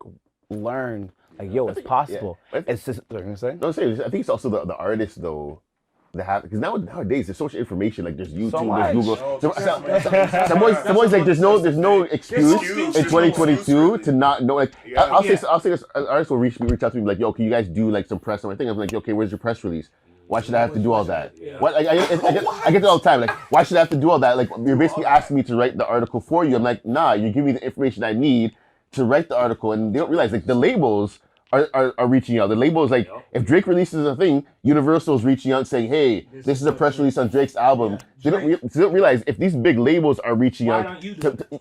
Speaker 5: learn. Like, yo, it's possible. It's just what you're gonna say.
Speaker 3: No, I think it's also the artists though. Because nowadays there's so much information. Like there's YouTube, there's Google. Someone's like there's no excuse in 2022 to not know. Like I'll say this. An artist will reach out to me like, yo, can you guys do like some press on my thing? I'm like, okay, where's your press release? Why should I have to do all that? What I get it all the time. Like, why should I have to do all that? Like, you're basically asking me to write the article for you. I'm like, nah, you give me the information I need to write the article, and they don't realize like the labels are reaching out. The labels like if Drake releases a thing, Universal's reaching out saying, "Hey, this is a press release on Drake's album." They don't realize if these big labels are reaching out,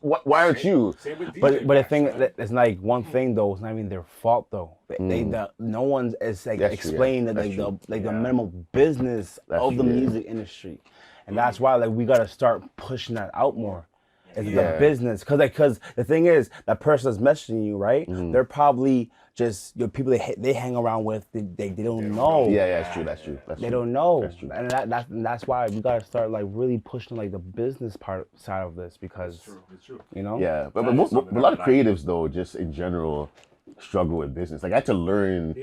Speaker 3: why aren't you?
Speaker 5: But the thing it's like one thing though. It's not even their fault though. No one's like explaining the minimum business of the music industry, and that's why like we gotta start pushing that out more. It's the business, because the thing is that person that's messaging you, right? They're probably just people they hang around with. They don't know.
Speaker 3: Yeah, that's true.
Speaker 5: They don't know, and that's why we gotta start like really pushing like the business side of this because
Speaker 1: it's true.
Speaker 3: Yeah, but a lot of creatives though, just in general, struggle with business. Like I had to learn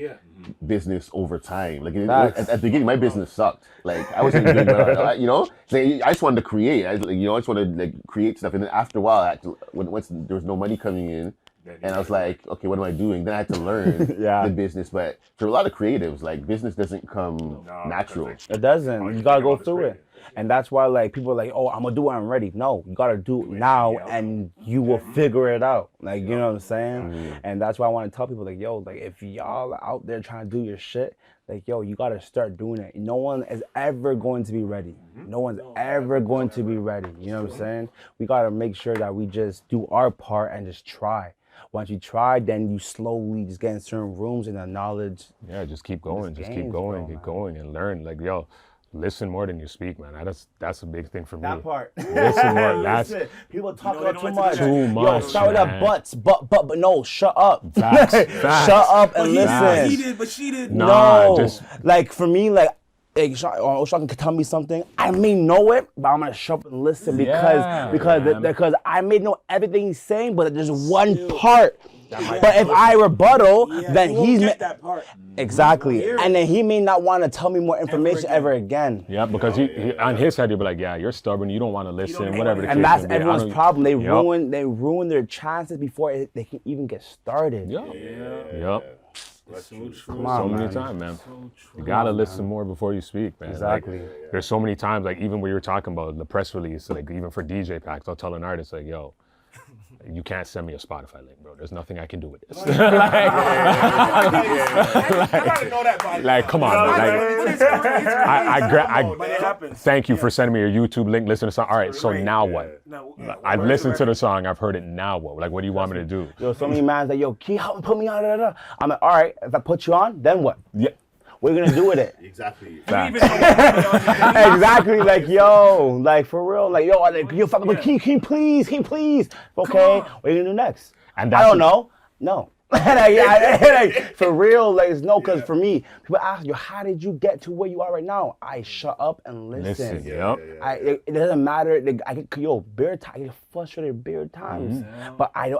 Speaker 3: business over time. Like at the beginning, my business sucked. Like I wasn't doing well. Like, I just wanted to create. I just wanted to like create stuff. And then after a while, once there was no money coming in, And I was like, okay, what am I doing? Then I had to learn the business. But for a lot of creatives, like business doesn't come natural.
Speaker 5: It doesn't. You gotta go through it. And that's why like people are like, oh, I'm gonna do it when I'm ready. No, you gotta do it now and you will figure it out. Like, you know what I'm saying? And that's why I want to tell people like, yo, like if y'all are out there trying to do your shit, like, yo, you gotta start doing it. No one is ever going to be ready. No one's ever going to be ready. You know what I'm saying? We gotta make sure that we just do our part and just try. Once you try, then you slowly just get in certain rooms and the knowledge.
Speaker 2: Yeah, just keep going, keep going and learn. Like, yo, listen more than you speak, man. That's a big thing for me.
Speaker 5: That part.
Speaker 2: Listen more.
Speaker 5: Listen, people talk about too much.
Speaker 2: Too much.
Speaker 5: Yo, start with that butts, but no, shut up.
Speaker 2: Facts.
Speaker 5: Shut up and listen.
Speaker 4: He did, but she did.
Speaker 2: Nah,
Speaker 5: No,
Speaker 2: just
Speaker 5: like for me, like Sean can tell me something. I may know it, but I'm gonna shut up and listen because I may know everything he's saying, but there's one part. But if I rebuttal, then he's
Speaker 1: that part.
Speaker 5: Exactly, and then he may not want to tell me more information ever again.
Speaker 2: Yeah, because he on his head he'll be like, yeah, you're stubborn, you don't want to listen, whatever the case
Speaker 5: And that's
Speaker 2: may be.
Speaker 5: everyone's problem. They ruin their chances before they can even get started.
Speaker 2: Yep.
Speaker 4: That's so true.
Speaker 5: Come on,
Speaker 2: So many
Speaker 5: man.
Speaker 2: times, man. You gotta listen more before you speak, man.
Speaker 5: Exactly.
Speaker 2: Like, there's so many times, like even when you were talking about the press release, like even for DJ packs, I'll tell an artist like, yo, you can't send me a Spotify link, bro. There's nothing I can do with this.
Speaker 4: I gotta know that body.
Speaker 2: Like, come on, man. Like,
Speaker 4: But it happens.
Speaker 2: thank you for sending me your YouTube link. Listen to the song. All right, so now what? I've listened to the song. I've heard it. Now what? Like, what do you want me to do?
Speaker 5: Yo, so many mans like, yo, can you help me put me on? I'm like, all right, if I put you on, then what?
Speaker 2: Yeah.
Speaker 5: What are you gonna do with it?
Speaker 3: Exactly.
Speaker 5: Exactly, like, yo, like for real, like, yo, can you please? Okay, what are you gonna do next?
Speaker 2: And
Speaker 5: I don't know. No. like, for real, like, it's no, because for me, people ask, yo, how did you get to where you are right now? I shut up and listen.
Speaker 2: Yep.
Speaker 5: It doesn't matter. I get frustrated bare times, but I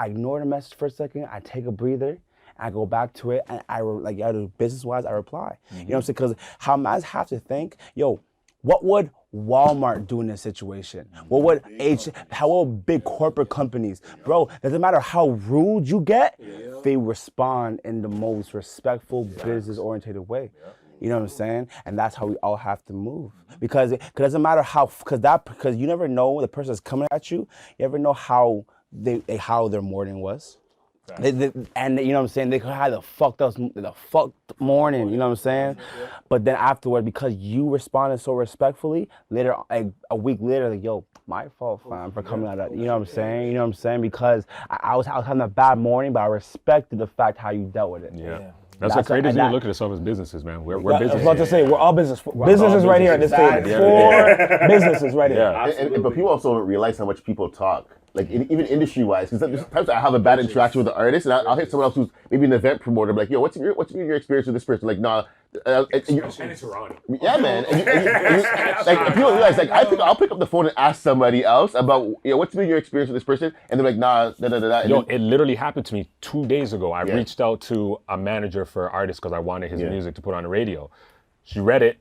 Speaker 5: ignore the message for a second. I take a breather. I go back to it, and business-wise, I reply. You know what I'm saying? Because how mans have to think, yo, what would Walmart do in this situation? What would how would big corporate companies? Bro, doesn't matter how rude you get, they respond in the most respectful, business-oriented way. You know what I'm saying? And that's how we all have to move. Because it doesn't matter because you never know the person that's coming at you. You never know how their morning was. And you know what I'm saying, they could have the fucked morning, you know what I'm saying? But then afterward, because you responded so respectfully, later, like a week later, like, yo, my fault, fam, for coming out of that. You know what I'm saying? Because I was having a bad morning, but I respected the fact how you dealt with it.
Speaker 2: Yeah. That's what creators need to look at themselves as businesses, man. We're business.
Speaker 6: I was about to say, we're all business. Businesses right here at this table. Four businesses right here.
Speaker 3: But people also don't realize how much people talk. Like even industry-wise, because sometimes I have a bad interaction with the artist, and I'll hit someone else who's maybe an event promoter, like, yo, what's your experience with this person? Like, nah,
Speaker 4: Toronto.
Speaker 3: yeah, man. And people realize, like, I'll pick up the phone and ask somebody else about, what's been your experience with this person, and they're like, nah, da.
Speaker 2: Yo, it literally happened to me 2 days ago. I reached out to a manager for an artist because I wanted his music to put on the radio. She read it.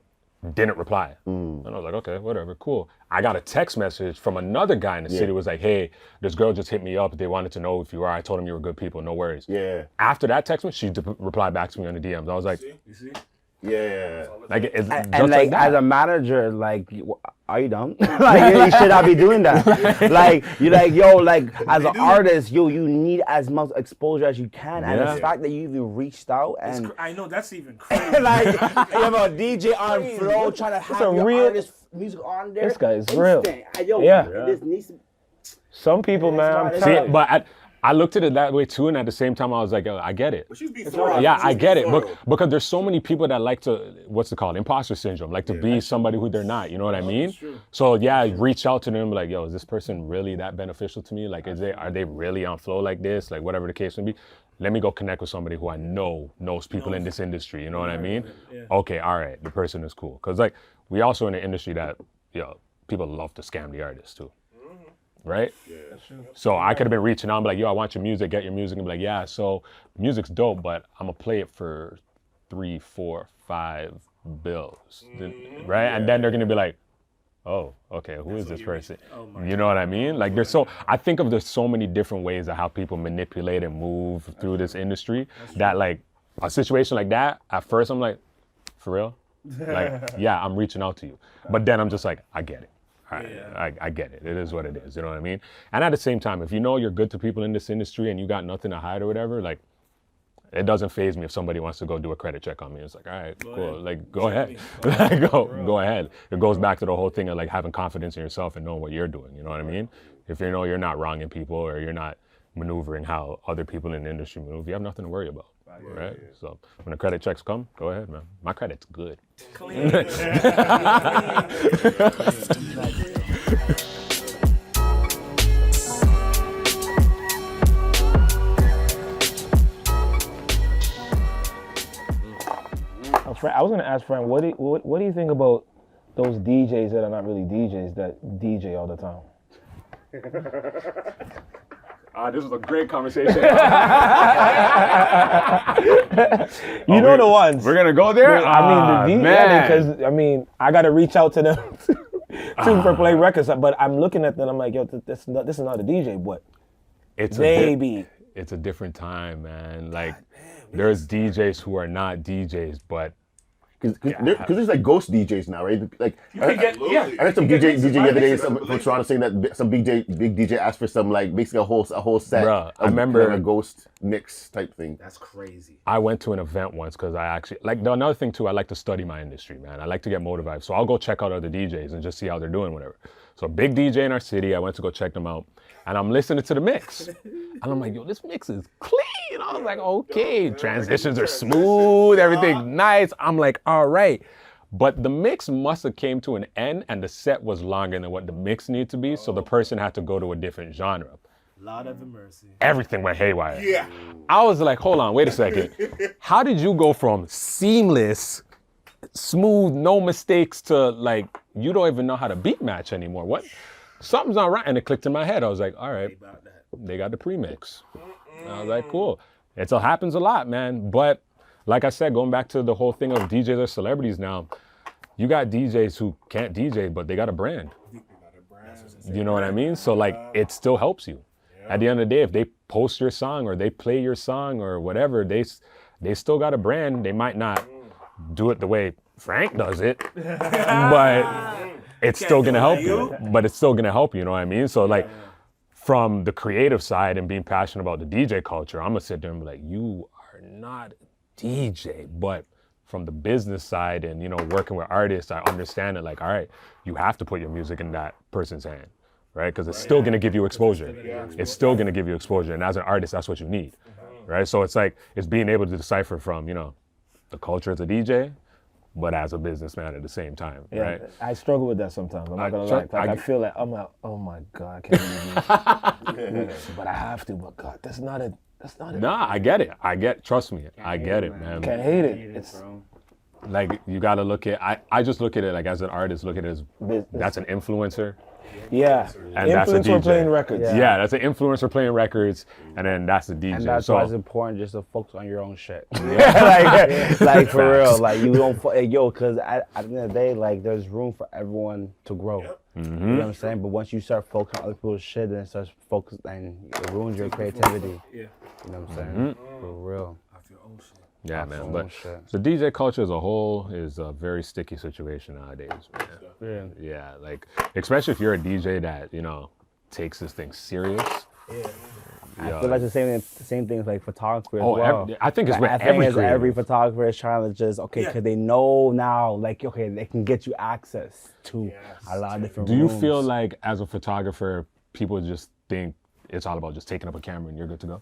Speaker 2: Didn't reply. And I was like, okay, whatever, cool. I got a text message from another guy in the city. Was like, hey, this girl just hit me up. They wanted to know if you are. I told them you were good people. No worries.
Speaker 3: Yeah.
Speaker 2: After that text message, she replied back to me on the DMs. I was like,
Speaker 4: You see?
Speaker 3: Yeah.
Speaker 2: like it's
Speaker 5: And
Speaker 2: just
Speaker 5: like
Speaker 2: that.
Speaker 5: as a manager, like, are you dumb? Like, you should not be doing that. Like, you're like, yo, like, as an artist, you need as much exposure as you can. And the fact that you even reached out and
Speaker 4: I know, that's even crazy.
Speaker 5: like, you have a DJ on flow trying to have your artist music on there.
Speaker 6: This guy is real.
Speaker 5: This needs to.
Speaker 6: Some people, man, I'm
Speaker 5: See,
Speaker 6: telling you.
Speaker 2: But I looked at it that way too, and at the same time, I was like, I get it.
Speaker 4: But she's being thorough.
Speaker 2: Yeah, I get it. Because there's so many people that like to, what's it called, imposter syndrome, like to be somebody who they're not, you know what I mean? So yeah, reach out to them, like, yo, is this person really that beneficial to me? Like, are they really on flow like this? Like, whatever the case may be. Let me go connect with somebody who I know knows people in this industry, you know what I mean? Okay, all right, the person is cool. Because like, we also in an industry that, people love to scam the artists too. Right? Yeah. So I could have been reaching out and be like, yo, I want your music, get your music, and be like, yeah, so music's dope, but I'm gonna play it for 3, 4, 5 bills. Right? And then they're gonna be like, oh, okay, who is this person?
Speaker 4: Oh my
Speaker 2: You know what I mean? Like there's so many different ways of how people manipulate and move through this industry that like a situation like that, at first I'm like, for real? Like, yeah, I'm reaching out to you. But then I'm just like, I get it. I get it. It is what it is. You know what I mean? And at the same time, if you know you're good to people in this industry and you got nothing to hide or whatever, like, it doesn't faze me if somebody wants to go do a credit check on me. It's like, all right, cool. Like, go ahead. Go ahead. It goes back to the whole thing of like having confidence in yourself and knowing what you're doing. You know what I mean? If you know you're not wronging people or you're not maneuvering how other people in the industry move, you have nothing to worry about. Right? So when the credit checks come, go ahead, man. My credit's good.
Speaker 6: Frank, I was gonna ask Frank, what do you think about those DJs that are not really DJs that DJ all the time?
Speaker 2: This was a great conversation.
Speaker 6: You know the ones.
Speaker 2: We're gonna go there.
Speaker 6: I mean, the DJ, because I mean, I gotta reach out to them too for playing records. But I'm looking at them, I'm like, yo, this is not a DJ, but
Speaker 2: It's
Speaker 6: maybe.
Speaker 2: It's a different time, man. Like, there's DJs who are not DJs, but
Speaker 3: Because there's like ghost DJs now, right? Like I heard some
Speaker 4: You
Speaker 3: DJ
Speaker 4: can
Speaker 3: the other day
Speaker 4: mix it
Speaker 3: from
Speaker 4: up.
Speaker 3: Toronto saying that some big DJ asked for some like basically a whole set.
Speaker 2: Bruh, I
Speaker 3: of
Speaker 2: remember-
Speaker 3: kind of a ghost mix type thing.
Speaker 4: That's crazy.
Speaker 2: I went to an event once because I actually, another thing too, I like to study my industry, man. I like to get motivated. So I'll go check out other DJs and just see how they're doing, whatever. So a big DJ in our city, I went to go check them out. And I'm listening to the mix. And I'm like, yo, this mix is clean. I was like, okay, transitions are smooth, everything's nice. I'm like, all right. But the mix must have came to an end and the set was longer than what the mix needed to be. So the person had to go to a different genre.
Speaker 1: Lord have mercy.
Speaker 2: Everything went haywire.
Speaker 4: Yeah.
Speaker 2: I was like, hold on, wait a second. How did you go from seamless, smooth, no mistakes to like, you don't even know how to beat match anymore? What? Something's not right. And it clicked in my head. I was like, all right, they got the premix. And I was like, cool. It happens a lot, man. But like I said, going back to the whole thing of DJs are celebrities now, you got DJs who can't DJ, but they got a brand. You know what I mean? So like, it still helps you. At the end of the day, if they post your song or they play your song or whatever, they still got a brand. They might not do it the way Frank does it, but it's still gonna help you. But it's still gonna help you, you know what I mean? So like, from the creative side and being passionate about the DJ culture, I'm gonna sit there and be like, you are not a DJ. But from the business side and, you know, working with artists, I understand it. Like, all right, you have to put your music in that person's hand, right? Because it's still gonna give you exposure. It's still gonna give you exposure. And as an artist, that's what you need, right? So it's like, it's being able to decipher from, you know, the culture as a DJ, but as a businessman at the same time,
Speaker 6: Yeah,
Speaker 2: right?
Speaker 6: I struggle with that sometimes. I'm not gonna lie. Like, I feel like I'm like, oh my God, I can't believe this. But I have to. But God, that's not it.
Speaker 2: Nah, I get it. Trust me, I get it, man.
Speaker 6: Can't hate it. It's
Speaker 2: Like, you gotta look at, I just look at it like, as an artist, look at it as, that's an influencer.
Speaker 6: yeah.
Speaker 2: And that's a
Speaker 6: Influence for
Speaker 2: DJ.
Speaker 6: playing records.
Speaker 2: Yeah, that's an influencer playing records, and then that's the DJ.
Speaker 5: And that's
Speaker 2: so,
Speaker 5: why it's important just to focus on your own shit. like for real, like you don't, because at the end of the day, like there's room for everyone to grow. You know what I'm saying? But once you start focusing on other people's shit, then it starts focus and it ruins your creativity.
Speaker 1: Yeah.
Speaker 5: You know what I'm saying? For real.
Speaker 1: Off your own shit.
Speaker 2: yeah, man.
Speaker 5: own
Speaker 2: But
Speaker 5: shit.
Speaker 2: the DJ culture as a whole is a very sticky situation nowadays, man.
Speaker 5: Yeah.
Speaker 2: Yeah, like, especially if you're a DJ that, you know, takes this thing serious.
Speaker 5: I feel like the same thing as like photography as
Speaker 2: Oh,
Speaker 5: well.
Speaker 2: I think it's with
Speaker 5: I think
Speaker 2: every
Speaker 5: it's
Speaker 2: creative.
Speaker 5: every photographer is trying to just, because they know now, like, okay, they can get you access to a lot of different
Speaker 2: Do you
Speaker 5: rooms.
Speaker 2: feel like, as a photographer, people just think it's all about just taking up a camera and you're good to go?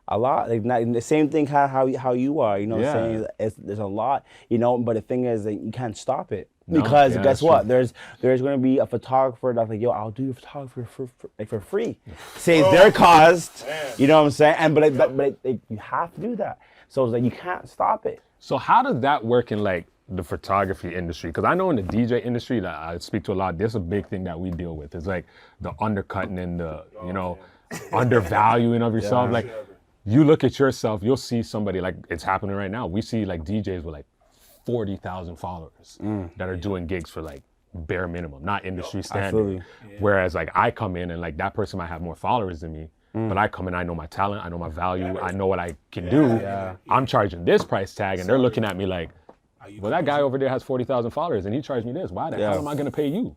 Speaker 5: A lot, like the same thing how you are, you know what I'm saying? There's a lot, you know, but the thing is that you can't stop it. Because
Speaker 2: yeah,
Speaker 5: guess
Speaker 2: that's
Speaker 5: what?
Speaker 2: true.
Speaker 5: There's gonna be a photographer that's like, yo, I'll do your photography for free. Save their cost, you know what I'm saying? And but you have to do that. So it's like you can't stop it.
Speaker 2: So how does that work in like the photography industry? Because I know in the DJ industry that I speak to a lot, there's a big thing that we deal with. It's like the undercutting and the, you know, undervaluing of yourself. Like, you look at yourself, you'll see somebody, like it's happening right now. We see like DJs with like 40,000 followers that are doing gigs for like bare minimum, not industry
Speaker 5: I
Speaker 2: standard.
Speaker 5: feel you.
Speaker 2: Whereas like I come in and like that person might have more followers than me, but I come in, I know my talent, I know my value, I know what I can do.
Speaker 5: Yeah.
Speaker 2: I'm charging this price tag, and they're looking at me like, well, that guy over there has 40,000 followers, and he charged me this. Why the hell am I gonna pay you?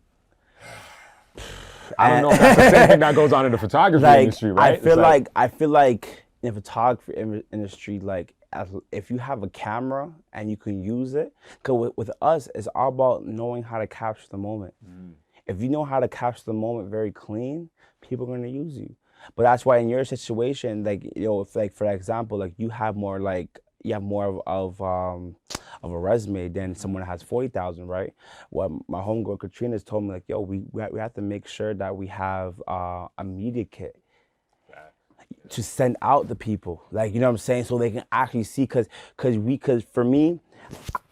Speaker 2: I don't know if that's the same thing that goes on in the photography industry, right?
Speaker 5: I feel like in photography industry, like if you have a camera and you can use it, because with us, it's all about knowing how to capture the moment. If you know how to capture the moment very clean, people are gonna use you. But that's why in your situation, like, you know, if like for example, like you have more of a resume than someone that has 40,000, right? Well, my homegirl Katrina's told me like, yo, we have to make sure that we have a media kit to send out the people, like, you know what I'm saying, so they can actually see, cause for me,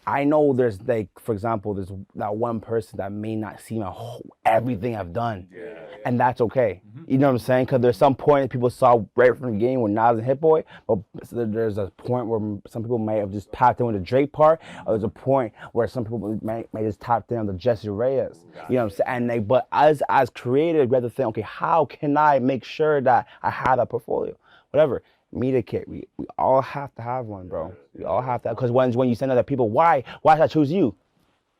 Speaker 5: I know there's like, for example, there's that one person that may not see everything I've done, and that's okay. You know what I'm saying? Because there's some point that people saw right from the game when Nas and Hit Boy, but there's a point where some people might have just tapped in with the Drake part, or there's a point where some people might just tap in on the Jesse Reyes. You know what I'm saying? And like, but as creators, we have to think, okay, how can I make sure that I have a portfolio, whatever. Media kit, we all have to have one, bro. We all have to, because when you send other people, why should I choose you?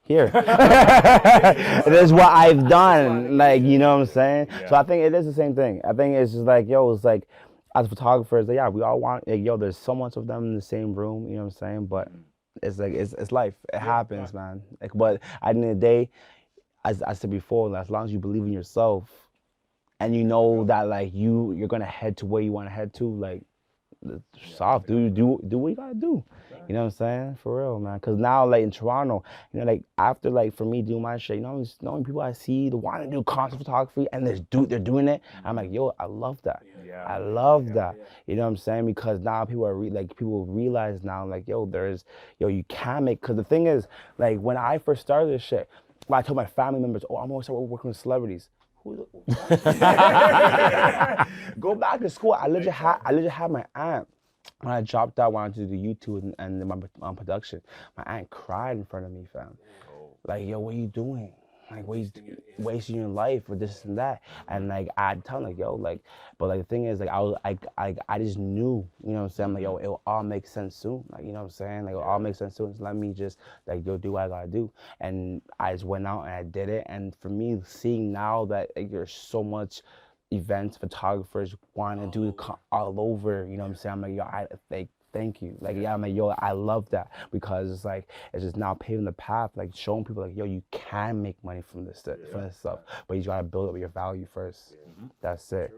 Speaker 5: Here. This is what I've done, like, you know what I'm saying? So I think it is the same thing. I think it's just like, yo, it's like, as photographers, like, yeah, we all want, like, yo, there's so much of them in the same room, you know what I'm saying? But it's like, it's life. It happens, man. Like, but at the end of the day, as I said before, as long as you believe in yourself and you know that, like, you're gonna head to where you want to head to, like, soft, do what you gotta do. You know what I'm saying? For real, man. Cause now, like in Toronto, you know, like after, like for me doing my shit, you know, knowing people I see that want to do concert photography and they're doing it, I'm like, yo, I love that. I love that. You know what I'm saying? Because now people are people realize now, like, yo, you can make. Cause the thing is, like when I first started this shit, I told my family members, oh, I'm gonna start working with celebrities. Go back to school. I legit had my aunt. When I dropped out, wanted to do the YouTube and my production, my aunt cried in front of me, fam. Like, yo, what are you doing? Like, wasting your life with this and that. And like, I'd tell them, like, yo, like, but like the thing is, like, I just knew, you know what I'm saying? I'm like, yo, it'll all make sense soon. Like, you know what I'm saying? Like, it'll all make sense soon. So let me just, like, yo, do what I gotta do. And I just went out and I did it. And for me, seeing now that, like, there's so much events, photographers want to do it all over, you know what I'm saying? I'm like, yo, thank you. Like, yeah, I'm like, yo, I love that, because it's like, it's just now paving the path, like showing people like, yo, you can make money from this stuff, but you gotta build up your value first. That's it.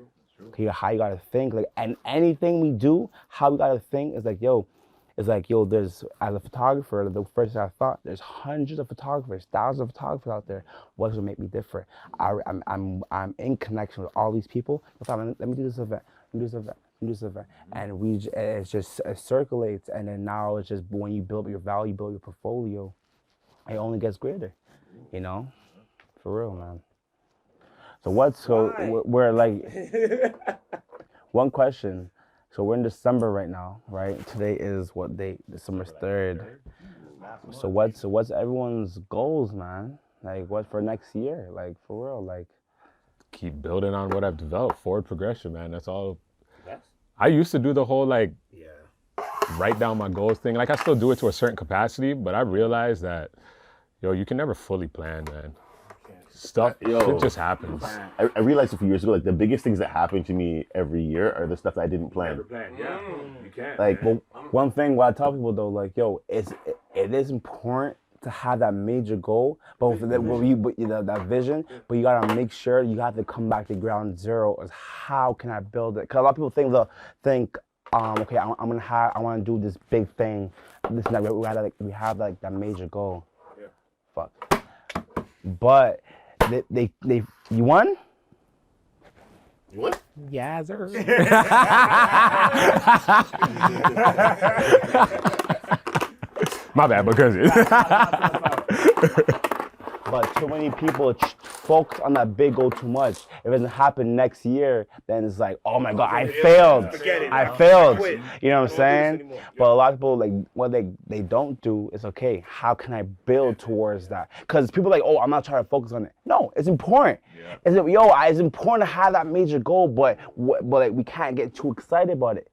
Speaker 5: How you gotta think, like, and anything we do, how we gotta think is like, yo, there's, as a photographer, the first thing I thought, there's hundreds of photographers, thousands of photographers out there. What's gonna make me different? I'm in connection with all these people. Let me do this event. And it just circulates, and then now it's just, when you build your value, build your portfolio, it only gets greater, you know? For real, man. So we're like, one question. So we're in December right now, right? Today is what date? December 3rd. So what's everyone's goals, man? Like, what for next year? Like, for real, like.
Speaker 2: Keep building on what I've developed, forward progression, man. That's all. I used to do the whole, like, write down my goals thing. Like, I still do it to a certain capacity, but I realized that, yo, you can never fully plan, man. Stuff, it just happens.
Speaker 3: I realized a few years ago, like, the biggest things that happen to me every year are the stuff that I didn't plan.
Speaker 4: You can't.
Speaker 3: Like,
Speaker 5: Well, one thing what I tell people though, like, yo, it is important to have that major goal, but that vision, but you gotta make sure you have to come back to ground zero. Is how can I build it? Because a lot of people think, okay, I want to do this big thing. This and that. We have that major goal. Yeah. Fuck. But they you won?
Speaker 3: you what?
Speaker 6: Yeah, sir.
Speaker 2: My bad, because
Speaker 5: But too many people focus on that big goal too much. If it doesn't happen next year, then it's like, oh my God, I failed. I failed. You know what I'm saying? But a lot of people, like, what they don't do is, okay, how can I build towards that? Because people are like, oh, I'm not trying to focus on it. No, it's important. It's important to have that major goal, but like, we can't get too excited about it.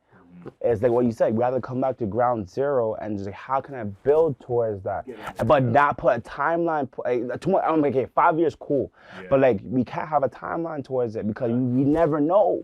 Speaker 5: It's like what you said, we have to come back to ground zero and just like, how can I build towards that? But not put a timeline, I'm like, okay, 5 years, cool. But like, we can't have a timeline towards it because we never know.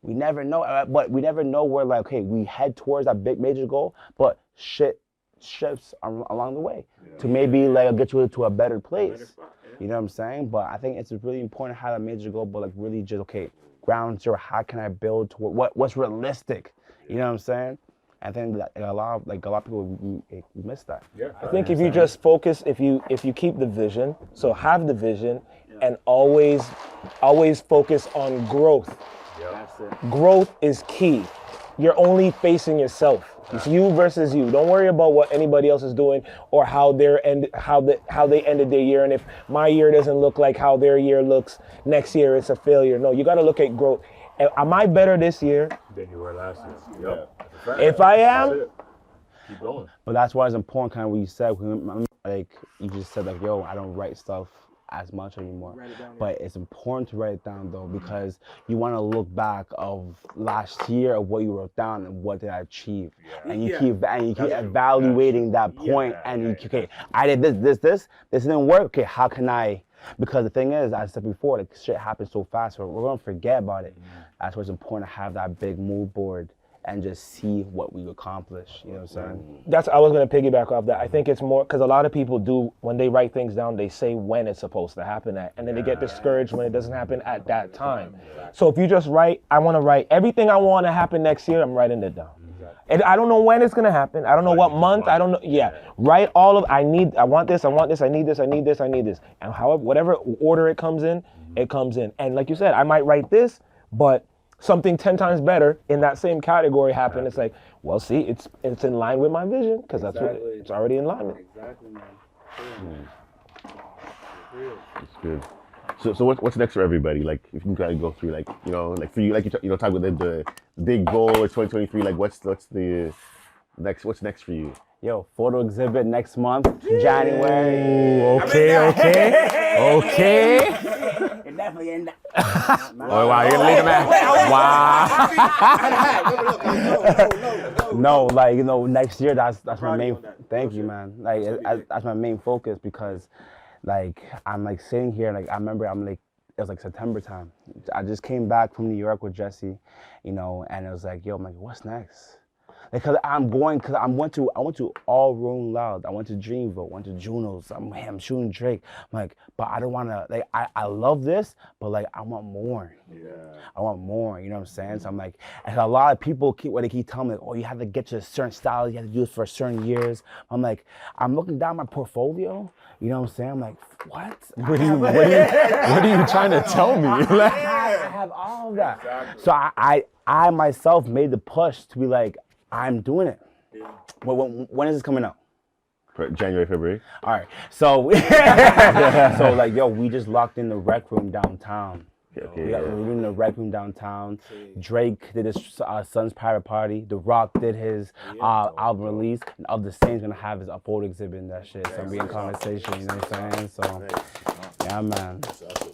Speaker 5: We never know, but we never know where, like, okay, we head towards that big major goal, but shit shifts along the way to maybe like get you to a better place. You know what I'm saying? But I think it's really important to have a major goal, but like really just, okay, ground zero, how can I build toward what's realistic? You know what I'm saying? I think that a lot of people we miss that.
Speaker 6: Yeah. I think if you just focus, if you keep the vision, so have the vision, and always focus on growth.
Speaker 1: That's it.
Speaker 6: Growth is key. You're only facing yourself. It's you versus you. Don't worry about what anybody else is doing or how they ended their year. And if my year doesn't look like how their year looks next year, it's a failure. No, you got to look at growth. Am I better this year
Speaker 2: than you were last year?
Speaker 6: Yep. If I am,
Speaker 2: keep going.
Speaker 5: But that's why it's important, kind of what you said. Like you just said, like, yo, I don't write stuff as much anymore. But it's important to write it down though, because you want to look back of last year of what you wrote down and what did I achieve, and you keep evaluating that point, and you okay, I did this didn't work. Okay, how can I? Because the thing is, as I said before, like shit happens so fast, so we're gonna forget about it. That's why it's important to have that big mood board and just see what we accomplish. You know what I'm saying?
Speaker 6: I was gonna piggyback off that. I think it's more because a lot of people do, when they write things down, they say when it's supposed to happen at, and then they get discouraged when it doesn't happen at that time. So if you just write, I want to write everything I want to happen next year, I'm writing it down. And I don't know when it's gonna happen. I don't know what month. I don't know. Yeah, write all of. I want this. I want this. I need this. I need this. I need this. And however, whatever order it comes in, it comes in. And like you said, I might write this, but something 10 times better in that same category happened. It's like, well, see, it's in line with my vision because that's what it's already in line with.
Speaker 1: Exactly, man.
Speaker 3: It's good. So what's next for everybody? Like, if you can kind of go through, like, you know, like for you, like you talk about the big goal of 2023. Like, what's the next? What's next for you?
Speaker 5: Yo, photo exhibit next month, January.
Speaker 2: Ooh, okay.
Speaker 1: It definitely ain't that.
Speaker 2: Oh wow, you're gonna leave the man. Wow.
Speaker 5: No, like, you know, next year that's my main. Thank you, man. Like that's my main focus because, like, I'm like sitting here, like I remember it was like September time. I just came back from New York with Jesse, you know, and it was like, yo, I'm like, what's next? Because I went to All Rolling Loud. I went to Dreamville, went to Juno's. I'm shooting Drake. I'm like, but I don't want to, like, I love this, but like, I want more. Yeah. I want more, you know what I'm saying? So I'm like, and a lot of people keep telling me, like, oh, you have to get to a certain style, you have to do it for certain years. I'm like, I'm looking down my portfolio, you know what I'm saying? I'm like, what?
Speaker 2: What are you trying to tell me?
Speaker 5: I have all of that. Exactly. So I myself made the push to be like, I'm doing it. Yeah. When is this coming out?
Speaker 3: January, February.
Speaker 5: All right. So, so like, yo, we just locked in the rec room downtown. We're doing the rec room downtown. Drake did his son's private party. The Rock did his album release. And Of the Same's gonna have his photo exhibit and that shit. So we in conversation, you know what I'm saying? So,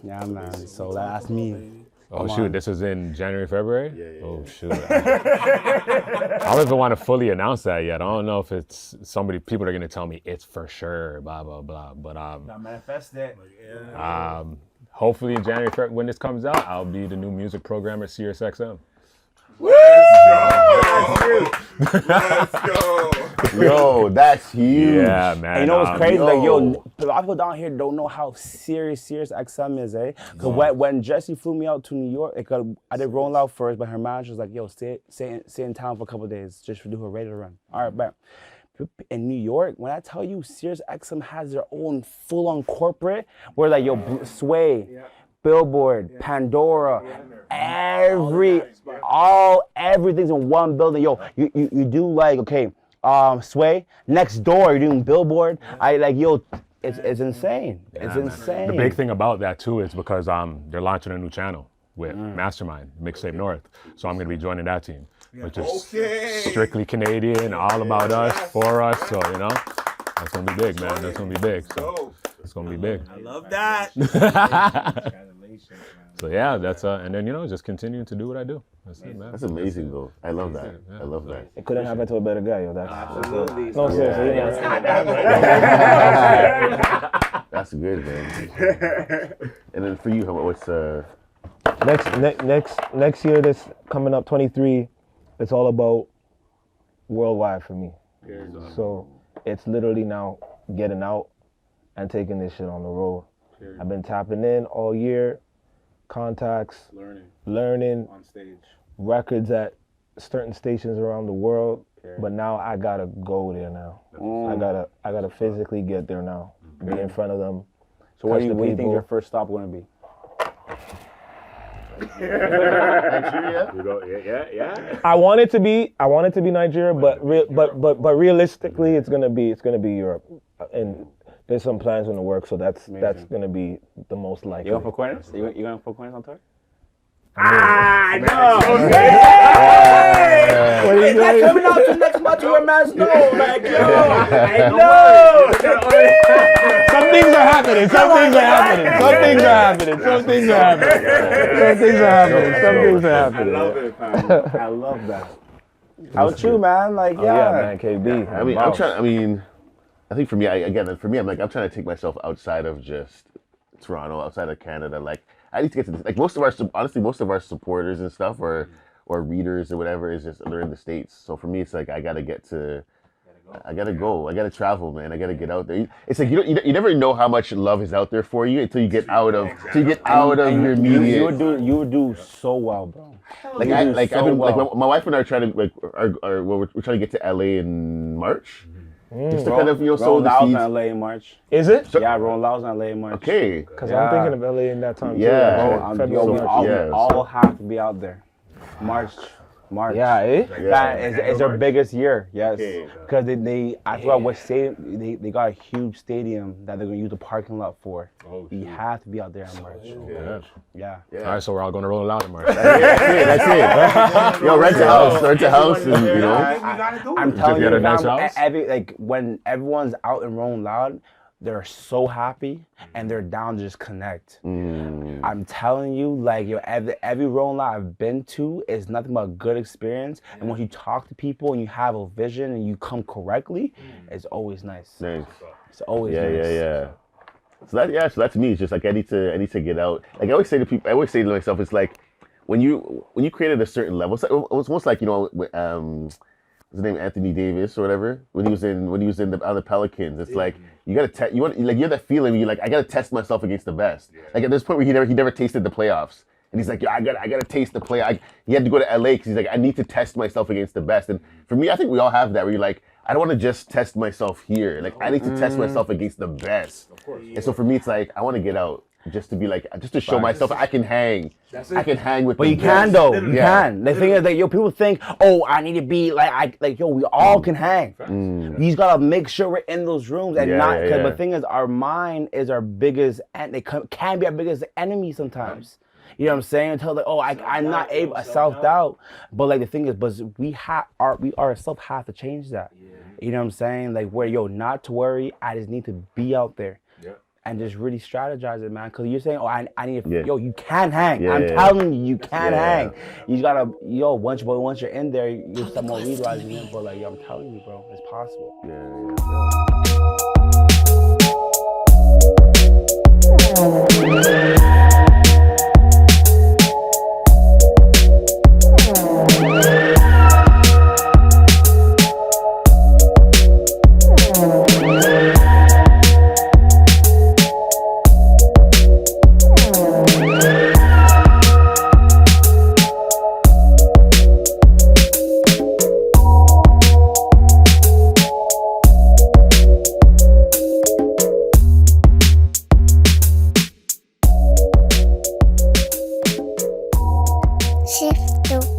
Speaker 5: yeah, man. So that's me.
Speaker 2: Oh shoot, this is in January, February? Yeah. Oh shoot. I don't even want to fully announce that yet. I don't know if it's people are gonna tell me it's for sure, blah blah blah. But
Speaker 1: now manifest that.
Speaker 2: Hopefully in January, February, when this comes out, I'll be the new music programmer at SiriusXM.
Speaker 3: Let's go. Yo, that's huge.
Speaker 2: Yeah, man.
Speaker 5: And you know what's crazy? Like, yo, a lot of people down here don't know how serious XM is, eh? Because when Jesse flew me out to New York, I did Rolling Loud first, but her manager was like, yo, stay in town for a couple of days just to do her radio run. All right, but in New York, when I tell you SiriusXM has their own full-on corporate, where like, yo, Sway, Billboard, Pandora, everything's in one building. Yo, you do like, okay, Sway, next door, you're doing Billboard. it's insane. It's insane.
Speaker 2: The big thing about that too is because they're launching a new channel with Mastermind, Mixtape North. So I'm gonna be joining that team, which is strictly Canadian, all about us, for us. So you know, that's gonna be big, man. That's gonna be big. So it's gonna be big.
Speaker 4: I love that.
Speaker 2: So yeah, that's and then you know, just continuing to do what I do. That's it, man.
Speaker 3: That's amazing, though. I love that. I love that.
Speaker 6: It couldn't happen to a better guy, yo.
Speaker 1: Absolutely.
Speaker 6: No, seriously.
Speaker 3: That's good, man. And then for you, what's
Speaker 6: Next year, this coming up 23, it's all about worldwide for me. So it's literally now getting out and taking this shit on the road. I've been tapping in all year, contacts, learning
Speaker 1: On stage.
Speaker 6: records at certain stations around the world. But now I gotta go there now. I gotta physically get there now. Be in front of them.
Speaker 5: So what do you
Speaker 6: touch the
Speaker 5: think
Speaker 6: people.
Speaker 5: your first stop going to be?
Speaker 3: Nigeria?
Speaker 2: You go, yeah.
Speaker 6: I want it to be Nigeria, but realistically, it's gonna be Europe, and there's some plans in the works, so that's gonna be the most likely.
Speaker 5: You going for corners? You going for corners on tour?
Speaker 4: I know.
Speaker 1: Is that coming out to next month where man's no? Like, yo,
Speaker 4: No.
Speaker 6: Some things are happening. Some things are happening.
Speaker 5: I love that. How about you, man? Like,
Speaker 6: Yeah, man, KB.
Speaker 3: I mean, I think for me, I'm trying to take myself outside of just Toronto, outside of Canada. Like, I need to get to this. Like, most of our supporters and stuff or readers or whatever they're in the States. So for me, it's like I gotta go. I gotta travel, man. I gotta get out there. It's like you never know how much love is out there for you until you get out of your media.
Speaker 5: You would do so well, bro.
Speaker 3: Like my wife and I are trying to we're trying to get to LA in March. Just to kind of sow the seeds.
Speaker 5: in LA in March.
Speaker 6: Is it?
Speaker 5: Yeah, Rolling Loud's in LA in March.
Speaker 3: Okay.
Speaker 6: Because I'm thinking of LA in that time too.
Speaker 3: Yeah.
Speaker 6: February,
Speaker 5: We all have to be out there. March.
Speaker 6: Yeah, eh?
Speaker 5: That is their biggest year, yes.
Speaker 3: Okay.
Speaker 5: Because they I forgot what stadium, they got a huge stadium that they're going to use the parking lot for. You have to be out there in March. Yeah.
Speaker 2: All right, so we're all going to roll it out in March.
Speaker 3: That's it. Yo, rent a house, and you know.
Speaker 5: I'm telling
Speaker 2: get
Speaker 5: you,
Speaker 2: a nice
Speaker 5: fam,
Speaker 2: house?
Speaker 5: when everyone's out and rolling loud, they're so happy and they're down to just connect. I'm telling you, like, yo, every rolling loud I've been to is nothing but a good experience. And when you talk to people and you have a vision and you come correctly, it's always nice.
Speaker 3: Nice.
Speaker 5: It's always nice.
Speaker 3: Yeah. So that's me. It's just like I need to get out. Like I always say to myself, it's like when you create at a certain level, it's almost like, you know, what's his name, Anthony Davis or whatever, when he was on the Pelicans. It's like you have that feeling where you're like, I gotta test myself against the best. Like at this point where he never tasted the playoffs. And he's like, I gotta taste the play. He had to go to LA because he's like, I need to test myself against the best. And for me, I think we all have that where you're like, I don't want to just test myself here. Like I need to test myself against the best. Of course. And so for me, it's like I want to get out just to show myself I can hang. I can hang with.
Speaker 5: But you can though. You can. The thing is that people think, oh, I need to be we all can hang. We just gotta make sure we're in those rooms and because the thing is, our mind is our biggest, and it can be our biggest enemy sometimes. You know what I'm saying? Until like, oh, I'm not able, self-doubt. But like the thing is, but we ourselves have to change that. You know what I'm saying? Like not to worry. I just need to be out there. And just really strategize it, man. Because you're saying, oh, I need to, you can hang. I'm telling you can hang. You just gotta, once you're in there, you'll start more realizing it. But like, I'm telling you, bro, it's possible.
Speaker 7: Shift to